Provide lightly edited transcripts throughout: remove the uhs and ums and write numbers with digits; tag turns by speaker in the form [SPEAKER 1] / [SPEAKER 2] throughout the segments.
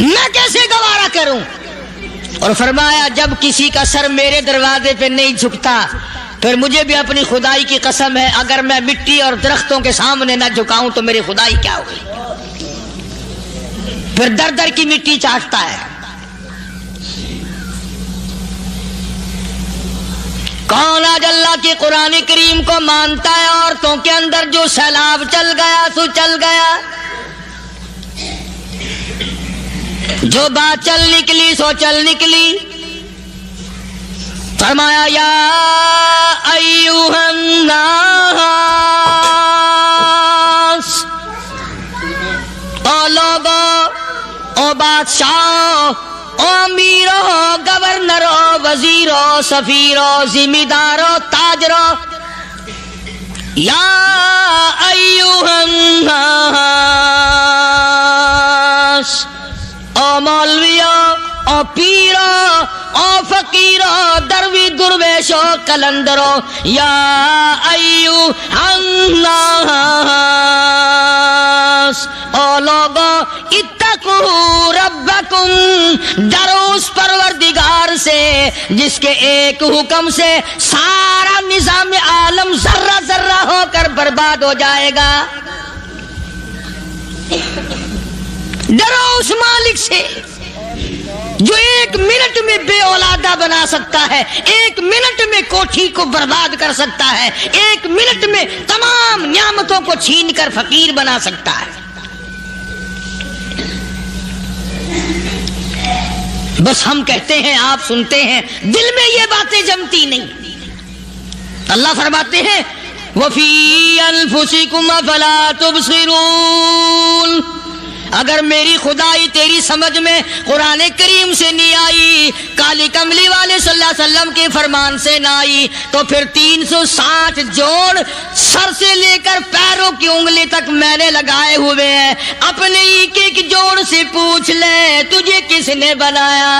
[SPEAKER 1] میں کیسے گوارا کروں؟ اور فرمایا جب کسی کا سر میرے دروازے پہ نہیں جھکتا پھر مجھے بھی اپنی خدائی کی قسم ہے اگر میں مٹی اور درختوں کے سامنے نہ جھکاؤں تو میری خدائی کیا ہوگی؟ پھر در در کی مٹی چاٹتا ہے۔ کون آج اللہ کی قرآن کریم کو مانتا ہے؟ عورتوں کے اندر جو سیلاب چل گیا سو چل گیا، جو بات چل نکلی سو چل نکلی۔ فرمایا یا ایھا الناس، او لوگو، او بادشاہ، او امیرو، گورنرو، وزیرو، سفیرو، ذمہ دارو، تاجرو، یا ایھا الناس، او مولویو، او پیرو، او فقیرو، دروی درویشو، کلندرو، یا ایھا الناس، او لوگو اتقوا ربکم، ڈرو اس پروردگار سے جس کے ایک حکم سے سارا نظام عالم ذرہ ذرہ ہو کر برباد ہو جائے گا۔ ڈرو اس مالک سے جو ایک منٹ میں بے اولادہ بنا سکتا ہے، ایک منٹ میں کوٹھی کو برباد کر سکتا ہے، ایک منٹ میں تمام نعمتوں کو چھین کر فقیر بنا سکتا ہے۔ بس ہم کہتے ہیں، آپ سنتے ہیں، دل میں یہ باتیں جمتی نہیں۔ اللہ فرماتے ہیں وَفِي أَنفُسِكُمْ أَفَلَا تُبْصِرُونَ، اگر میری خدائی تیری سمجھ میں قرآن کریم سے نہیں آئی، کالی کملی والے صلی اللہ علیہ وسلم کے فرمان سے نہ آئی، تو پھر 360 جوڑ سر سے لے کر پیروں کی انگلی تک میں نے لگائے ہوئے ہیں۔ اپنے ایک ایک جوڑ سے پوچھ لے تجھے کس نے بنایا؟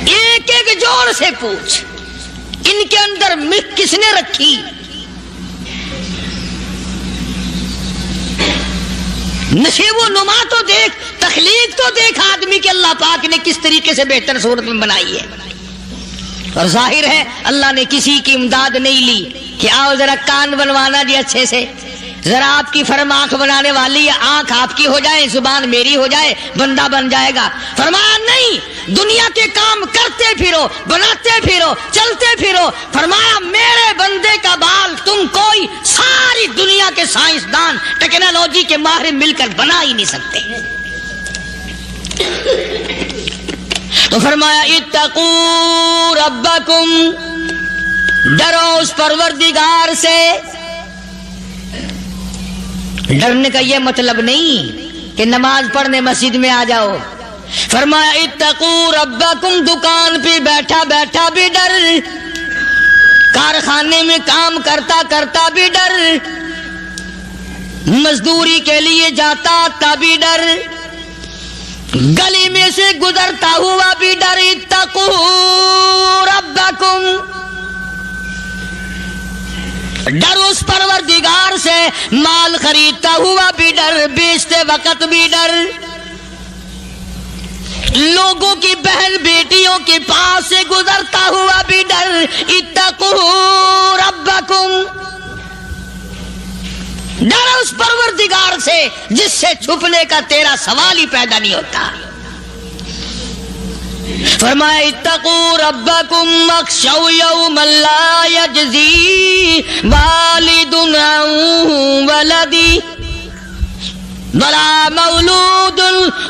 [SPEAKER 1] ایک ایک جوڑ سے پوچھ، ان کے اندر مکھ کس نے رکھی؟ نشیب و نما تو دیکھ، تخلیق تو دیکھ آدمی کے اللہ پاک نے کس طریقے سے بہتر صورت میں بنائی ہے۔ اور ظاہر ہے اللہ نے کسی کی امداد نہیں لی کہ آؤ ذرا کان بنوانا جی اچھے سے، ذرا آپ کی فرم آنکھ بنانے والی ہے، آنکھ آپ کی ہو جائے، زبان میری ہو جائے، بندہ بن جائے گا۔ فرمایا نہیں، دنیا کے کام کرتے پھرو، بناتے پھرو، چلتے پھرو۔ فرمایا میرے بندے کا بال تم کوئی ساری دنیا کے سائنسدان، ٹیکنالوجی کے ماہر مل کر بنا ہی نہیں سکتے۔ تو فرمایا اتقوا ربکم، ڈرو اس پروردگار سے۔ ڈرنے کا یہ مطلب نہیں کہ نماز پڑھنے مسجد میں آ جاؤ۔ فرمایا اتقوا ربکم، دکان پہ بیٹھا بیٹھا بھی ڈر، کارخانے میں کام کرتا کرتا بھی ڈر، مزدوری کے لیے جاتا تب بھی ڈر، گلی میں سے گزرتا ہوا بھی ڈر۔ اتقوا ربکم، ڈر اس پروردگار سے، مال خریدتا ہوا بھی ڈر، بیچتے وقت بھی ڈر، لوگوں کی بہن بیٹیوں کے پاس سے گزرتا ہوا بھی ڈر۔ اتقوا ربکم، ڈر اس پروردگار سے جس سے چھپنے کا تیرا سوال ہی پیدا نہیں ہوتا۔ فرمایا اتقوا ربکم واخشوا یوما لا یجزی والد عن ولدی ولا مولود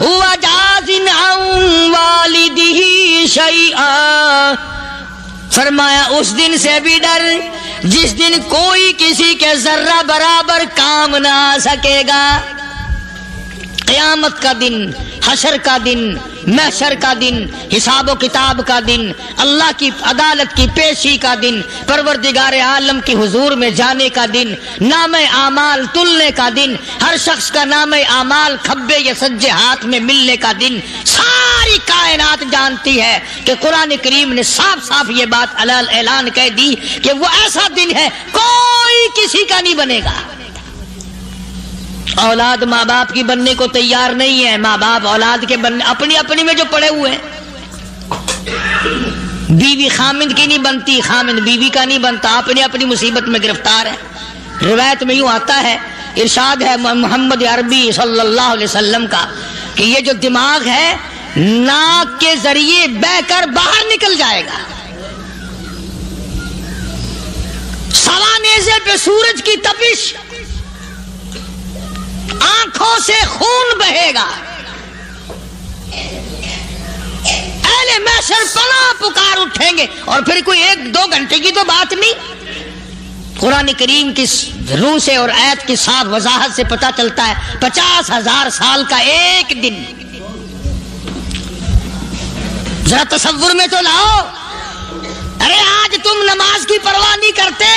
[SPEAKER 1] هو جاز عن والدہ شیئا۔ فرمایا اس دن سے بھی ڈر جس دن کوئی کسی کے ذرہ برابر کام نہ آ سکے گا۔ قیامت کا دن، حشر کا دن، محشر کا دن، حساب و کتاب کا دن، اللہ کی عدالت کی پیشی کا دن، پروردگار عالم کی حضور میں جانے کا دن، نام اعمال تلنے کا دن، ہر شخص کا نام اعمال کھبے یا سجے ہاتھ میں ملنے کا دن۔ ساری کائنات جانتی ہے کہ قرآن کریم نے صاف صاف یہ بات اعلان کہہ دی کہ وہ ایسا دن ہے کوئی کسی کا نہیں بنے گا۔ اولاد ماں باپ کی بننے کو تیار نہیں ہے، ماں باپ اولاد کے بننے اپنی اپنی میں جو پڑے ہوئے ہیں۔ بیوی خامند کی نہیں بنتی، خامند بیوی کا نہیں بنتا، اپنی اپنی مصیبت میں گرفتار ہے۔ روایت میں یوں آتا ہے، ارشاد ہے محمد عربی صلی اللہ علیہ وسلم کا کہ یہ جو دماغ ہے ناک کے ذریعے بہہ کر باہر نکل جائے گا، سوا نیزے پہ سورج کی تپش، آنکھوں سے خون بہے گا، اہل محشر پناہ پکار اٹھیں گے، اور پھر کوئی 1-2 گھنٹے کی تو بات نہیں۔ قرآن کریم کی روح سے اور آیت کی صاف وضاحت سے پتہ چلتا ہے 50,000 سال کا ایک دن۔ ذرا تصور میں تو لاؤ، ارے آج تم نماز کی پرواہ نہیں کرتے،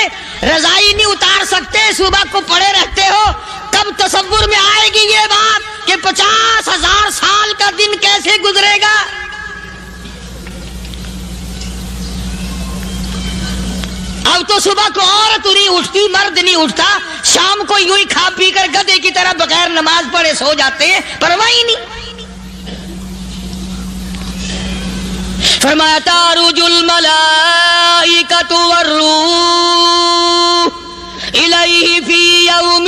[SPEAKER 1] رضائی نہیں اتار سکتے، صبح کو پڑے رہتے ہو، کب تصور میں آئے گی یہ بات کہ 50,000 سال کا دن کیسے گزرے گا؟ اب تو صبح کو عورت نہیں اٹھتی، مرد نہیں اٹھتا، شام کو یوں ہی کھا پی کر گدھے کی طرح بغیر نماز پڑھے سو جاتے ہیں، پرواہ ہی نہیں۔ فرمایا تعرج الملائکۃ والروح الیہ فی یوم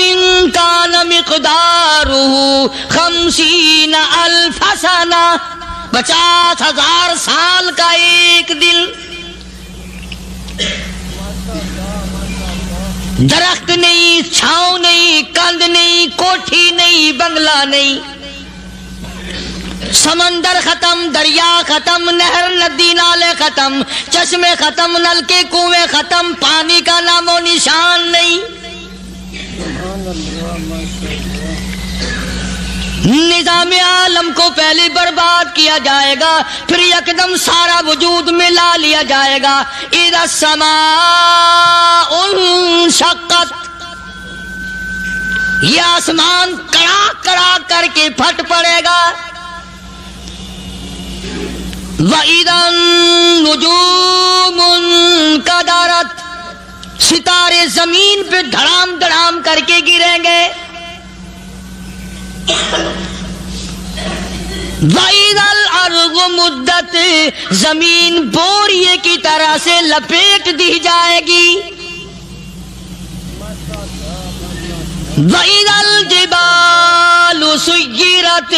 [SPEAKER 1] کان مقدارہ 50,000 سنہ، 50,000 سال کا ایک دن۔ درخت نہیں، چھاؤں نہیں، کند نہیں، کوٹھی نہیں، بنگلہ نہیں، سمندر ختم، دریا ختم، نہر ندی نالے ختم، چشمے ختم، نلکے کنویں ختم، پانی کا نام و نشان نہیں۔ نظام عالم کو پہلے برباد کیا جائے گا، پھر یکدم سارا وجود ملا لیا جائے گا۔ اذا السماء انشقت، یہ آسمان کڑاک کڑاک کر کے پھٹ پڑے گا۔ وَإِذَا النُّجُومُ انْكَدَرَتْ، ستارے زمین پہ دھڑام دھڑام کر کے گریں گے۔ وَإِذَا الْأَرْضُ مُدَّتْ، زمین بوریے کی طرح سے لپیٹ دی جائے گی۔ وَإِذَا الْجِبَالُ سُيِّرَتْ،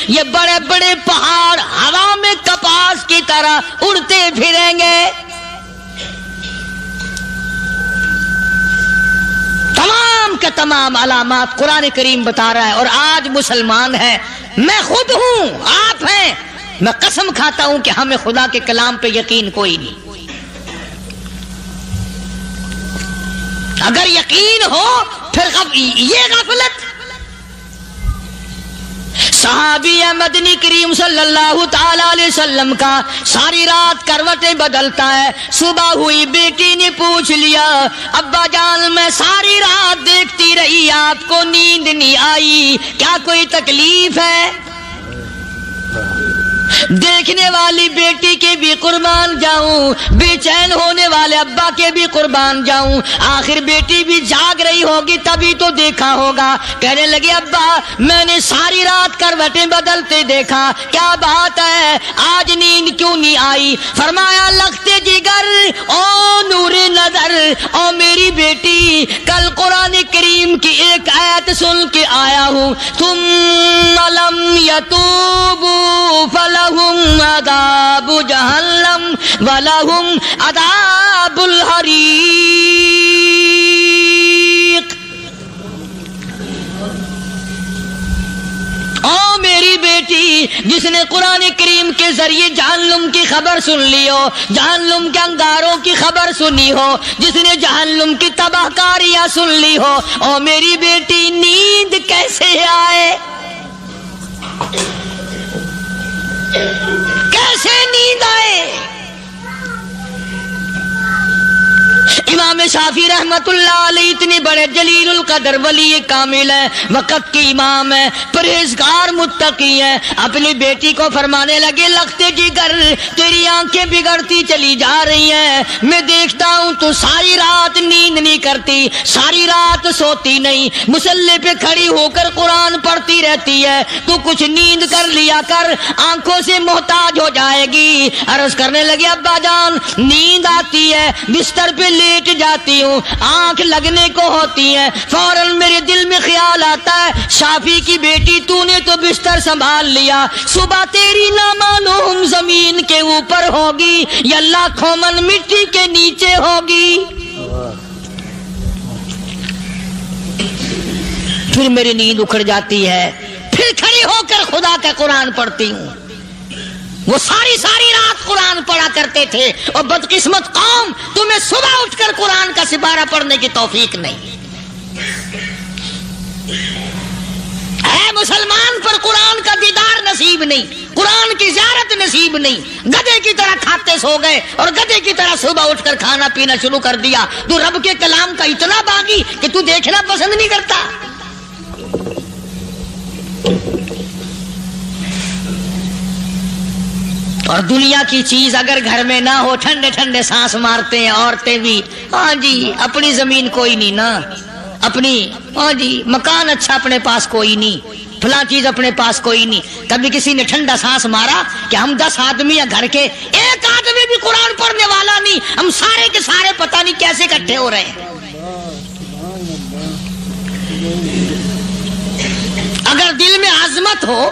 [SPEAKER 1] یہ بڑے بڑے پہاڑ ہوا میں کپاس کی طرح اڑتے پھریں گے۔ تمام کے تمام علامات قرآن کریم بتا رہا ہے، اور آج مسلمان ہے، میں خود ہوں، آپ ہیں، میں قسم کھاتا ہوں کہ ہمیں خدا کے کلام پہ یقین کوئی نہیں۔ اگر یقین ہو پھر یہ غفلت۔ صحابی مدنی کریم صلی اللہ تعالی علیہ وسلم کا ساری رات کروٹیں بدلتا ہے، صبح ہوئی بیٹی نے پوچھ لیا، ابا جان میں ساری رات دیکھتی رہی، آپ کو نیند نہیں آئی، کیا کوئی تکلیف ہے؟ دیکھنے والی بیٹی کے بھی قربان جاؤں، بے چین ہونے والے ابا کے بھی قربان جاؤں، آخر بیٹی بھی جاگ رہی ہوگی تبھی تو دیکھا ہوگا۔ کہنے لگے ابا میں نے ساری رات کروٹیں بدلتے دیکھا، کیا بات ہے، آج نیند کیوں نہیں آئی؟ فرمایا لختے جگر او نور نظر، او میری بیٹی کل قرآن کریم کی ایک آیت سن کے آیا ہوں، ثم لم یتوبوا فلہم عذاب جہنم ولہم عذاب الحریق۔ او میری بیٹی جس نے قرآن کریم کے ذریعے جہنم کی خبر سن لی ہو، جہنم کے انگاروں کی خبر سنی ہو، جس نے جہنم کی تباہ کاریاں سن لی ہو، او میری بیٹی نیند کیسے آئے؟ کیسے نیند آئے؟ امام شافعی رحمت اللہ علیہ اتنے بڑے جلیل القدر ولی کامل ہے، وقت کی امام ہے، پرہیزگار متقی ہے، اپنی بیٹی کو فرمانے لگے لگتے جگر تیری آنکھیں بگڑتی چلی جا رہی ہیں، میں دیکھتا ہوں تو ساری رات نیند نہیں کرتی، ساری رات سوتی نہیں، مصلی پہ کھڑی ہو کر قرآن پڑھتی رہتی ہے، تو کچھ نیند کر لیا کر، آنکھوں سے محتاج ہو جائے گی۔ عرض کرنے لگے ابا جان نیند آتی ہے، بستر پہ لیٹ جاتی ہوں، آنکھ لگنے کو ہوتی ہے، فوراً میرے دل میں خیال آتا ہے شافی کی بیٹی تو نے تو بستر سنبھال لیا، صبح تیری نہ معلوم زمین کے اوپر ہوگی یا لاکھوں من مٹی کے نیچے ہوگی۔ پھر میری نیند اکھڑ جاتی ہے، پھر کھڑی ہو کر خدا کا قرآن پڑھتی ہوں۔ وہ ساری رات قرآن پڑھا کرتے تھے، اور بدقسمت قوم تمہیں صبح اٹھ کر قرآن کا سپارہ پڑھنے کی توفیق نہیں۔ اے مسلمان پر قرآن کا دیدار نصیب نہیں، قرآن کی زیارت نصیب نہیں، گدھے کی طرح کھاتے سو گئے اور گدھے کی طرح صبح اٹھ کر کھانا پینا شروع کر دیا۔ تو رب کے کلام کا اتنا باغی کہ تو دیکھنا پسند نہیں کرتا۔ اور دنیا کی چیز اگر گھر میں نہ ہو، ٹھنڈے ٹھنڈے سانس مارتے ہیں عورتیں بھی، ہاں جی اپنی زمین کوئی نہیں نا، اپنی ہاں جی مکان اچھا اپنے پاس کوئی نہیں، فلاں چیز اپنے پاس کوئی نہیں۔ کبھی کسی نے ٹھنڈا سانس مارا کہ ہم 10 آدمی ہیں گھر کے، ایک آدمی بھی قرآن پڑھنے والا نہیں، ہم سارے کے سارے پتہ نہیں کیسے اکٹھے ہو رہے ہیں۔ اگر دل میں عظمت ہو،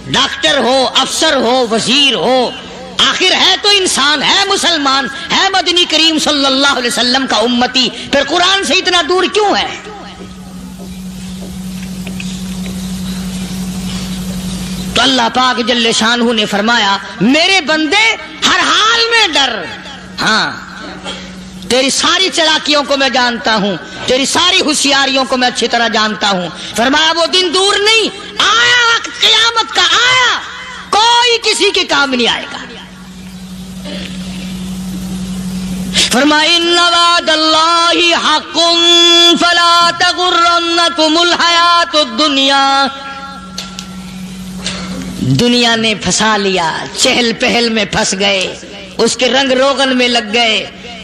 [SPEAKER 1] ڈاکٹر ہو، افسر ہو، وزیر ہو، آخر ہے تو انسان، ہے مسلمان، ہے مدنی کریم صلی اللہ علیہ وسلم کا امتی، پھر قرآن سے اتنا دور کیوں ہے؟ تو اللہ پاک جل شانہ نے فرمایا میرے بندے ہر حال میں ڈر، ہاں تیری ساری چلاکیوں کو میں جانتا ہوں، تیری ساری ہوشیاریوں کو میں اچھی طرح جانتا ہوں۔ فرمایا وہ دن دور نہیں، آیا وقت قیامت کا، آیا، کوئی کسی کے کام نہیں آئے گا۔ فرمایا ان وعد اللہ حق فلا تغرنکم الحیات الدنیا۔ دنیا نے پھنسا لیا، چہل پہل میں پھنس گئے، اس کے رنگ روغن میں لگ گئے،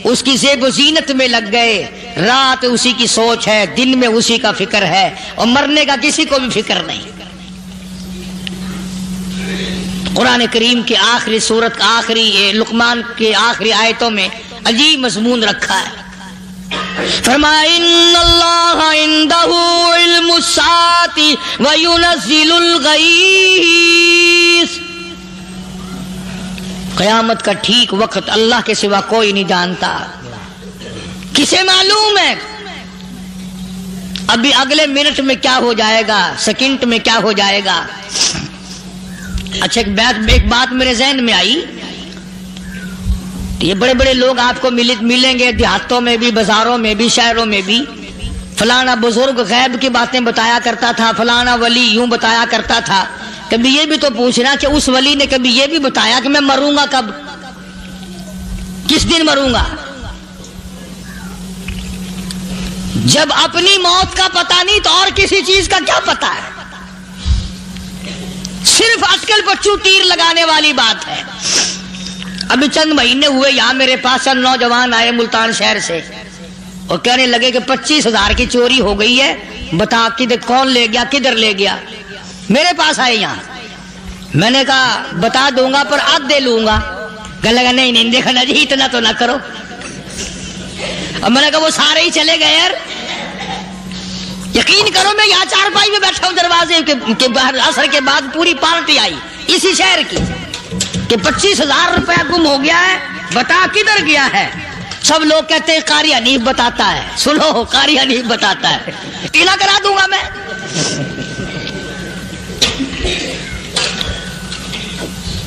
[SPEAKER 1] اس کی زیب و زینت میں لگ گئے، رات اسی کی سوچ ہے، دن میں اسی کا فکر ہے، اور مرنے کا کسی کو بھی فکر نہیں۔ قرآن کریم کی آخری سورت کا آخری لقمان کی آخری آیتوں میں عجیب مضمون رکھا ہے۔ فرمایا ان اللہ عندہ علم الساعۃ وینزل الغیث۔ قیامت کا ٹھیک وقت اللہ کے سوا کوئی نہیں جانتا، کسے معلوم ہے ابھی اگلے منٹ میں کیا ہو جائے گا، سیکنڈ میں کیا ہو جائے گا۔ اچھا ایک بات میرے ذہن میں آئی، یہ بڑے بڑے لوگ آپ کو ملیں گے دیہاتوں میں بھی، بازاروں میں بھی، شہروں میں بھی، فلانا بزرگ غیب کی باتیں بتایا کرتا تھا، فلانا ولی یوں بتایا کرتا تھا۔ کبھی یہ بھی تو پوچھنا کہ اس ولی نے کبھی یہ بھی بتایا کہ میں مروں گا کب، کس دن مروں گا؟ جب اپنی موت کا پتہ نہیں تو اور کسی چیز کا کیا پتہ ہے؟ صرف اٹکل بچوں تیر لگانے والی بات ہے۔ ابھی چند مہینے ہوئے یہاں میرے پاس چند نوجوان آئے ملتان شہر سے، اور کہنے لگے کہ 25,000 کی چوری ہو گئی ہے، بتا کدھر کون لے گیا، کدھر لے گیا۔ میرے پاس آئے یہاں، میں نے کہا بتا دوں گا پر آدھے لوں گا۔ کہنے لگا نہیں دیکھنا جی اتنا تو نہ کرو۔ اور میں نے کہا وہ سارے ہی چلے گئے یار، یقین کرو میں یہاں چارپائی میں بیٹھا ہوں دروازے کے باہر، عصر کے بعد پوری پارٹی آئی اسی شہر کی کہ 25,000 روپیہ گم ہو گیا ہے، بتا کدھر گیا ہے۔ سب لوگ کہتے ہیں قاری حنیف بتاتا ہے، سنو قاری حنیف بتاتا ہے، ٹیلا کرا دوں گا میں۔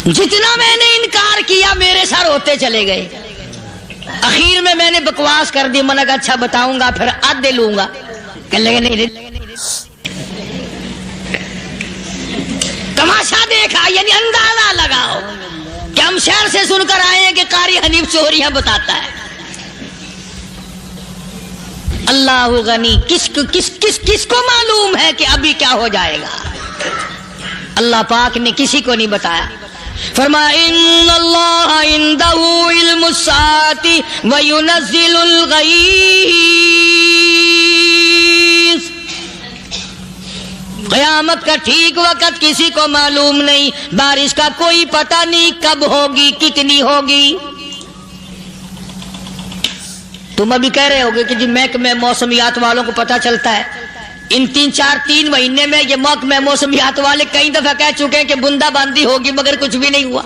[SPEAKER 1] جتنا میں نے انکار کیا میرے سر ہوتے چلے گئے، اخیر میں نے بکواس کر دی، میں نے کہا اچھا بتاؤں گا پھر آدھے لوں گا۔ کہ لگے نہیں، تماشا دیکھا یعنی اندازہ لگاؤ کہ ہم شہر سے سن کر آئے ہیں کہ قاری حنیف چوریاں بتاتا ہے۔ اللہ غنی، کس کو معلوم ہے کہ ابھی کیا ہو جائے گا؟ اللہ پاک نے کسی کو نہیں بتایا۔ فرمایا ان اللہ عندہ علم الساعۃ وینزل الغیث، قیامت کا ٹھیک وقت کسی کو معلوم نہیں، بارش کا کوئی پتہ نہیں کب ہوگی، کتنی ہوگی۔ تم ابھی کہہ رہے ہوگے کہ جی محکمہ موسمیات والوں کو پتہ چلتا ہے، ان 3 مہینے میں یہ محکمہ موسمیات والے کئی دفعہ کہہ چکے ہیں کہ بندہ باندی ہوگی، مگر کچھ بھی نہیں ہوا،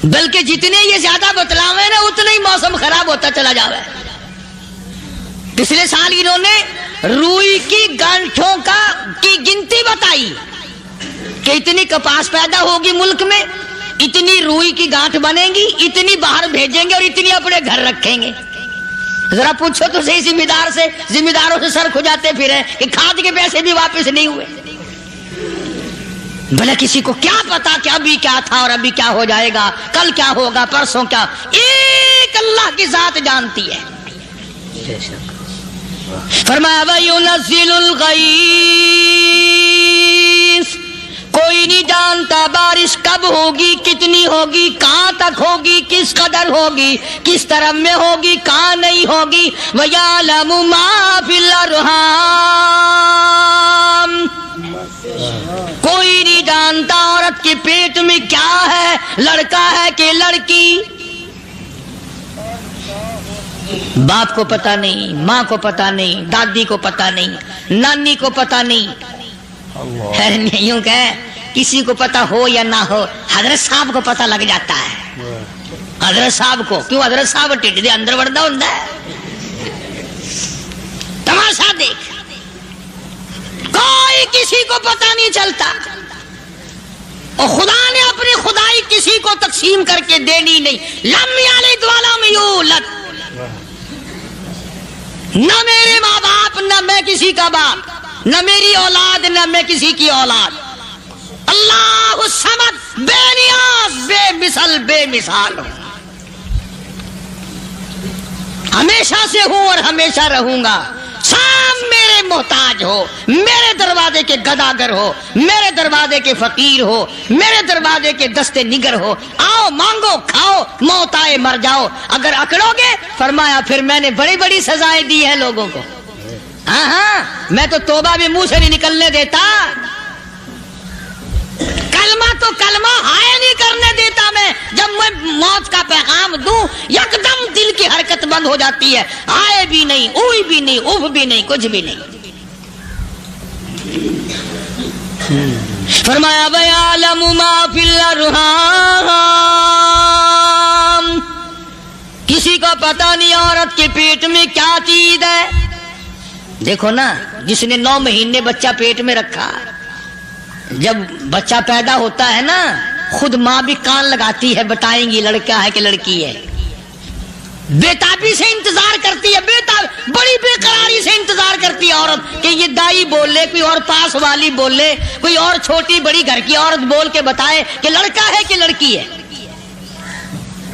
[SPEAKER 1] بلکہ جتنے یہ زیادہ بتلاوے نا اتنا ہی موسم خراب ہوتا چلا جاوے۔ پچھلے سال انہوں نے روئی کی گانٹھوں کی گنتی بتائی کہ اتنی کپاس پیدا ہوگی ملک میں، اتنی روئی کی گانٹھ بنے گی، اتنی باہر بھیجیں گے اور اتنی اپنے گھر رکھیں گے۔ ذرا پوچھو تو صحیح ذمہ داروں سے سر کھجاتے پھرے کہ کھاد کے پیسے بھی واپس نہیں ہوئے۔ بھلا کسی کو کیا پتا کہ ابھی کیا تھا اور ابھی کیا ہو جائے گا، کل کیا ہوگا، پرسوں کیا؟ ایک اللہ کی ذات جانتی ہے۔ فرمایا وَيُنَزِّلُ الْغَيْثَ، کوئی نہیں جانتا بارش کب ہوگی، کتنی ہوگی، کہاں تک ہوگی، کس قدر ہوگی، کس طرف میں ہوگی، کہاں نہیں ہوگی۔ وَيَعْلَمُ مَا فِي الْأَرْحَامِ، کوئی نہیں جانتا عورت کے پیٹ میں کیا ہے، لڑکا ہے کہ لڑکی۔ باپ کو پتہ نہیں، ماں کو پتہ نہیں، دادی کو پتہ نہیں، نانی کو پتہ نہیں۔ یوں کہ کسی کو پتہ ہو یا نہ ہو، حضرت صاحب کو پتہ لگ جاتا ہے۔ حضرت صاحب کو کیوں؟ حضرت صاحب ٹھڈ دے اندر وڑدا ہوندا ہے۔ تماشا دیکھ، کوئی کسی کو پتہ نہیں چلتا، اور خدا نے اپنی خدائی کسی کو تقسیم کر کے دینی نہیں۔ لم یلد ولم یولد، نہ میرے ماں باپ، نہ میں کسی کا باپ، نہ میری اولاد، نہ میں کسی کی اولاد۔ اللہ الصمد، بے نیاز، بے مثل، بے مثال ہوں، ہمیشہ سے ہوں اور ہمیشہ رہوں گا۔ سام میرے محتاج ہو، میرے دروازے کے گداگر ہو، میرے دروازے کے فقیر ہو، میرے دروازے کے دستے نگر ہو، آؤ مانگو کھاؤ، موت آئے مر جاؤ۔ اگر اکڑو گے، فرمایا پھر میں نے بڑی بڑی سزائیں دی ہیں لوگوں کو۔ ہاں میں تو توبہ بھی منہ سے نہیں نکلنے دیتا، کلمہ ہائے نہیں کرنے دیتا میں۔ جب میں موت کا پیغام دوں یکدم دل کی حرکت بند ہو جاتی ہے، آئے بھی نہیں، اوئی بھی نہیں، اوف بھی نہیں، کچھ بھی نہیں۔ فرمایا وَيَعْلَمُ مَا فِي الْأَرْحَامِ، کسی کو پتہ نہیں عورت کے پیٹ میں کیا چیز ہے۔ دیکھو نا، جس نے 9 مہینے بچہ پیٹ میں رکھا، جب بچہ پیدا ہوتا ہے نا، خود ماں بھی کان لگاتی ہے، بتائیں گی لڑکا ہے کہ لڑکی ہے۔ بےتابی سے انتظار کرتی ہے، بڑی بے قراری سے انتظار کرتی ہے عورت کہ یہ دائی بول لے، کوئی اور پاس والی بول لے، کوئی اور چھوٹی بڑی گھر کی عورت بول کے بتائے کہ لڑکا ہے کہ لڑکی ہے۔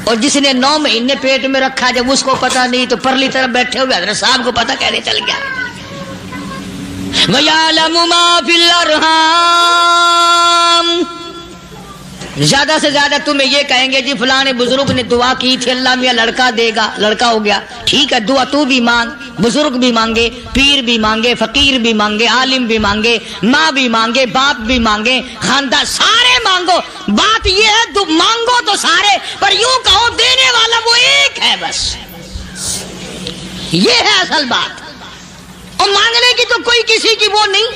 [SPEAKER 1] اور جس نے 9 مہینے پیٹ میں رکھا، جب اس کو پتہ نہیں تو پرلی طرف بیٹھے ہوئے حضرت صاحب کو پتہ کیسے چل گیا؟ وَيَعْلَمُ مَا فِي الْأَرْحَامِ، زیادہ سے زیادہ تمہیں یہ کہیں گے جی فلاں بزرگ نے دعا کی تھی، اللہ میاں لڑکا دے گا، لڑکا ہو گیا، ٹھیک ہے، دعا تو بھی مانگ، بزرگ بھی مانگے، پیر بھی مانگے، فقیر بھی مانگے، عالم بھی مانگے، ماں بھی مانگے، باپ بھی مانگے، خاندان سارے مانگو۔ بات یہ ہے مانگو تو سارے، پر یوں کہو دینے والا وہ ایک ہے بس، یہ ہے اصل بات۔ اور مانگنے کی تو کوئی کسی کی وہ نہیں۔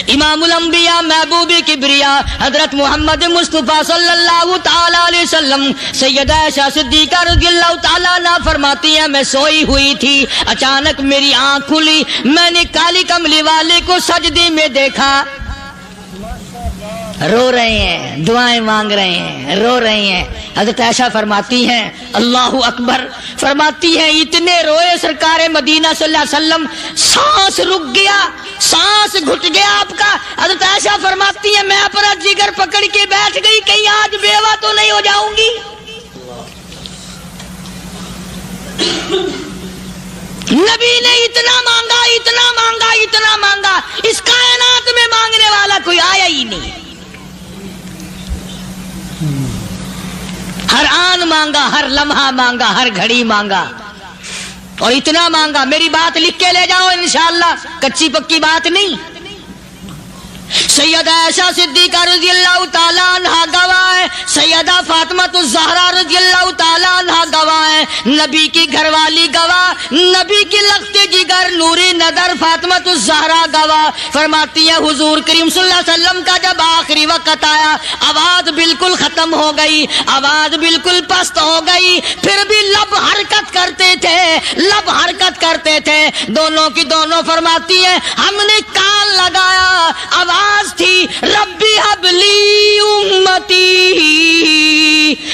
[SPEAKER 1] امام الانبیاء محبوب کبریا حضرت محمد مصطفیٰ صلی اللہ تعالی علیہ وسلم سیدہ عائشہ صدیقہ رضی اللہ تعالیٰ عنہا فرماتی ہیں میں سوئی ہوئی تھی، اچانک میری آنکھ کھلی، میں نے کالی کملی والے کو سجدے میں دیکھا، رو رہے ہیں، دعائیں مانگ رہے ہیں، رو رہے ہیں۔ حضرت عائشہ فرماتی ہیں اللہ اکبر، فرماتی ہیں اتنے روئے سرکار مدینہ صلی اللہ علیہ وسلم، سانس رک گیا، سانس گھٹ گیا آپ کا۔ حضرت عائشہ فرماتی ہیں میں اپنا جگر پکڑ کے بیٹھ گئی، کہیں آج بیوہ تو نہیں ہو جاؤں گی۔ نبی نے اتنا مانگا اتنا مانگا اتنا مانگا، اس کائنات میں مانگنے والا کوئی آیا ہی نہیں۔ ہر آن مانگا، ہر لمحہ مانگا، ہر گھڑی مانگا، اور اتنا مانگا۔ میری بات لکھ کے لے جاؤ انشاءاللہ، کچی پکی بات نہیں۔ سیدہ عائشہ صدیقہ رضی اللہ تعالیٰ عنہ گواہ ہے، سیدہ فاطمہ الزہرا رضی اللہ تعالیٰ عنہ گواہ ہے، نبی کی گھر والی گواہ، نبی کی لخت جگر نوری نظر فاطمہ الزہرا گواہ، فرماتی ہے حضور کریم صلی اللہ علیہ وسلم کا جب آخری وقت آیا، آواز بالکل ختم ہو گئی، آواز بالکل پست ہو گئی، پھر بھی لب حرکت کرتے تھے، لب حرکت کرتے تھے، دونوں کی دونوں فرماتی ہیں ہم نے کان لگایا، آواز تھی ربی حبلی امتی،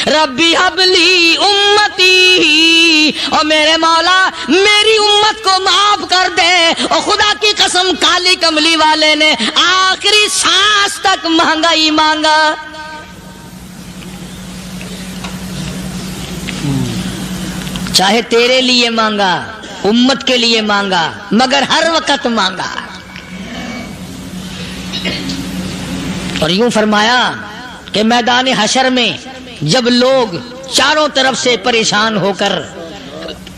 [SPEAKER 1] ربی حبلی امتی، اور میرے مولا میری امت کو معاف کر دے۔ اور خدا کی قسم کالی کملی والے نے آخری سانس تک مانگا ہی مانگا۔ چاہے تیرے لیے مانگا، امت کے لیے مانگا، مگر ہر وقت مانگا۔ اور یوں فرمایا کہ میدان حشر میں جب لوگ چاروں طرف سے پریشان ہو کر،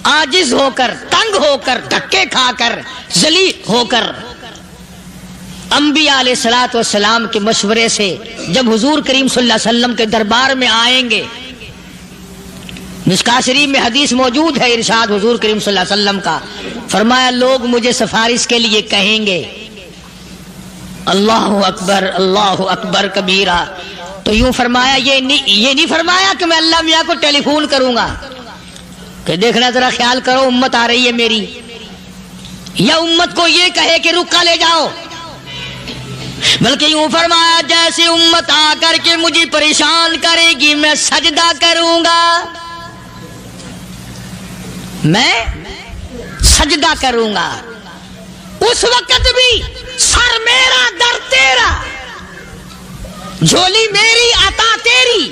[SPEAKER 1] عاجز ہو کر، تنگ ہو کر، دھکے کھا کر، ذلیل ہو کر، انبیاء علیہ الصلوۃ والسلام کے مشورے سے جب حضور کریم صلی اللہ علیہ وسلم کے دربار میں آئیں گے، مشکاۃ شریف میں حدیث موجود ہے، ارشاد حضور کریم صلی اللہ علیہ وسلم کا، فرمایا لوگ مجھے سفارش کے لیے کہیں گے اللہ اکبر کبیرہ، تو یوں فرمایا یہ نہیں فرمایا کہ میں اللہ میاں کو ٹیلی فون کروں گا کہ دیکھنا ذرا خیال کرو امت آ رہی ہے میری، یا امت کو یہ کہے کہ رکا لے جاؤ، بلکہ یوں فرمایا جیسے امت آ کر کے مجھے پریشان کرے گی میں سجدہ کروں گا، میں سجدہ کروں گا، اس وقت بھی سر میرا در تیرا، جھولی میری عطا تیری۔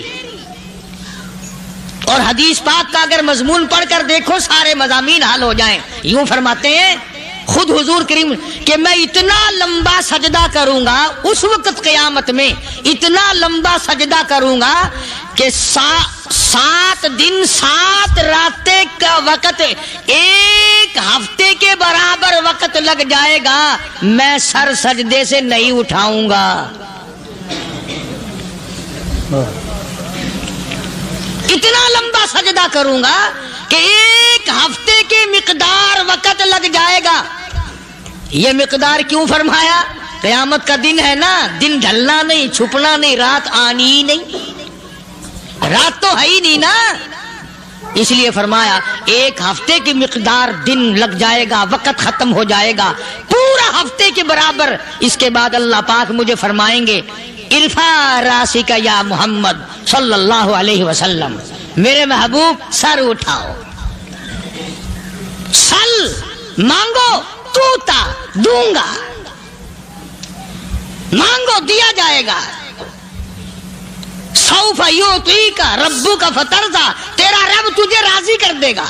[SPEAKER 1] اور حدیث پاک کا اگر مضمون پڑھ کر دیکھو سارے مضامین حل ہو جائیں۔ یوں فرماتے ہیں خود حضور کریم کہ میں اتنا لمبا سجدہ کروں گا اس وقت قیامت میں، اتنا لمبا سجدہ کروں گا کہ 7 دن 7 راتیں کا وقت 1 ہفتے کے برابر وقت لگ جائے گا، میں سر سجدے سے نہیں اٹھاؤں گا۔ اتنا لمبا سجدہ کروں گا کہ 1 ہفتے کے مقدار وقت لگ جائے گا۔ یہ مقدار کیوں فرمایا؟ قیامت کا دن ہے نا، دن ڈھلنا نہیں، چھپنا نہیں، رات آنی ہی نہیں، رات تو ہے ہی نہیں نا، اس لیے فرمایا 1 ہفتے کی مقدار دن لگ جائے گا، وقت ختم ہو جائے گا پورا ہفتے کے برابر۔ اس کے بعد اللہ پاک مجھے فرمائیں گے ارفع راسک یا محمد صلی اللہ علیہ وسلم، میرے محبوب سر اٹھاؤ، سل مانگو توتا دوں گا، مانگو دیا جائے گا، سوف یعطیک ربک فترضی، تیرا رب تجھے راضی کر دے گا۔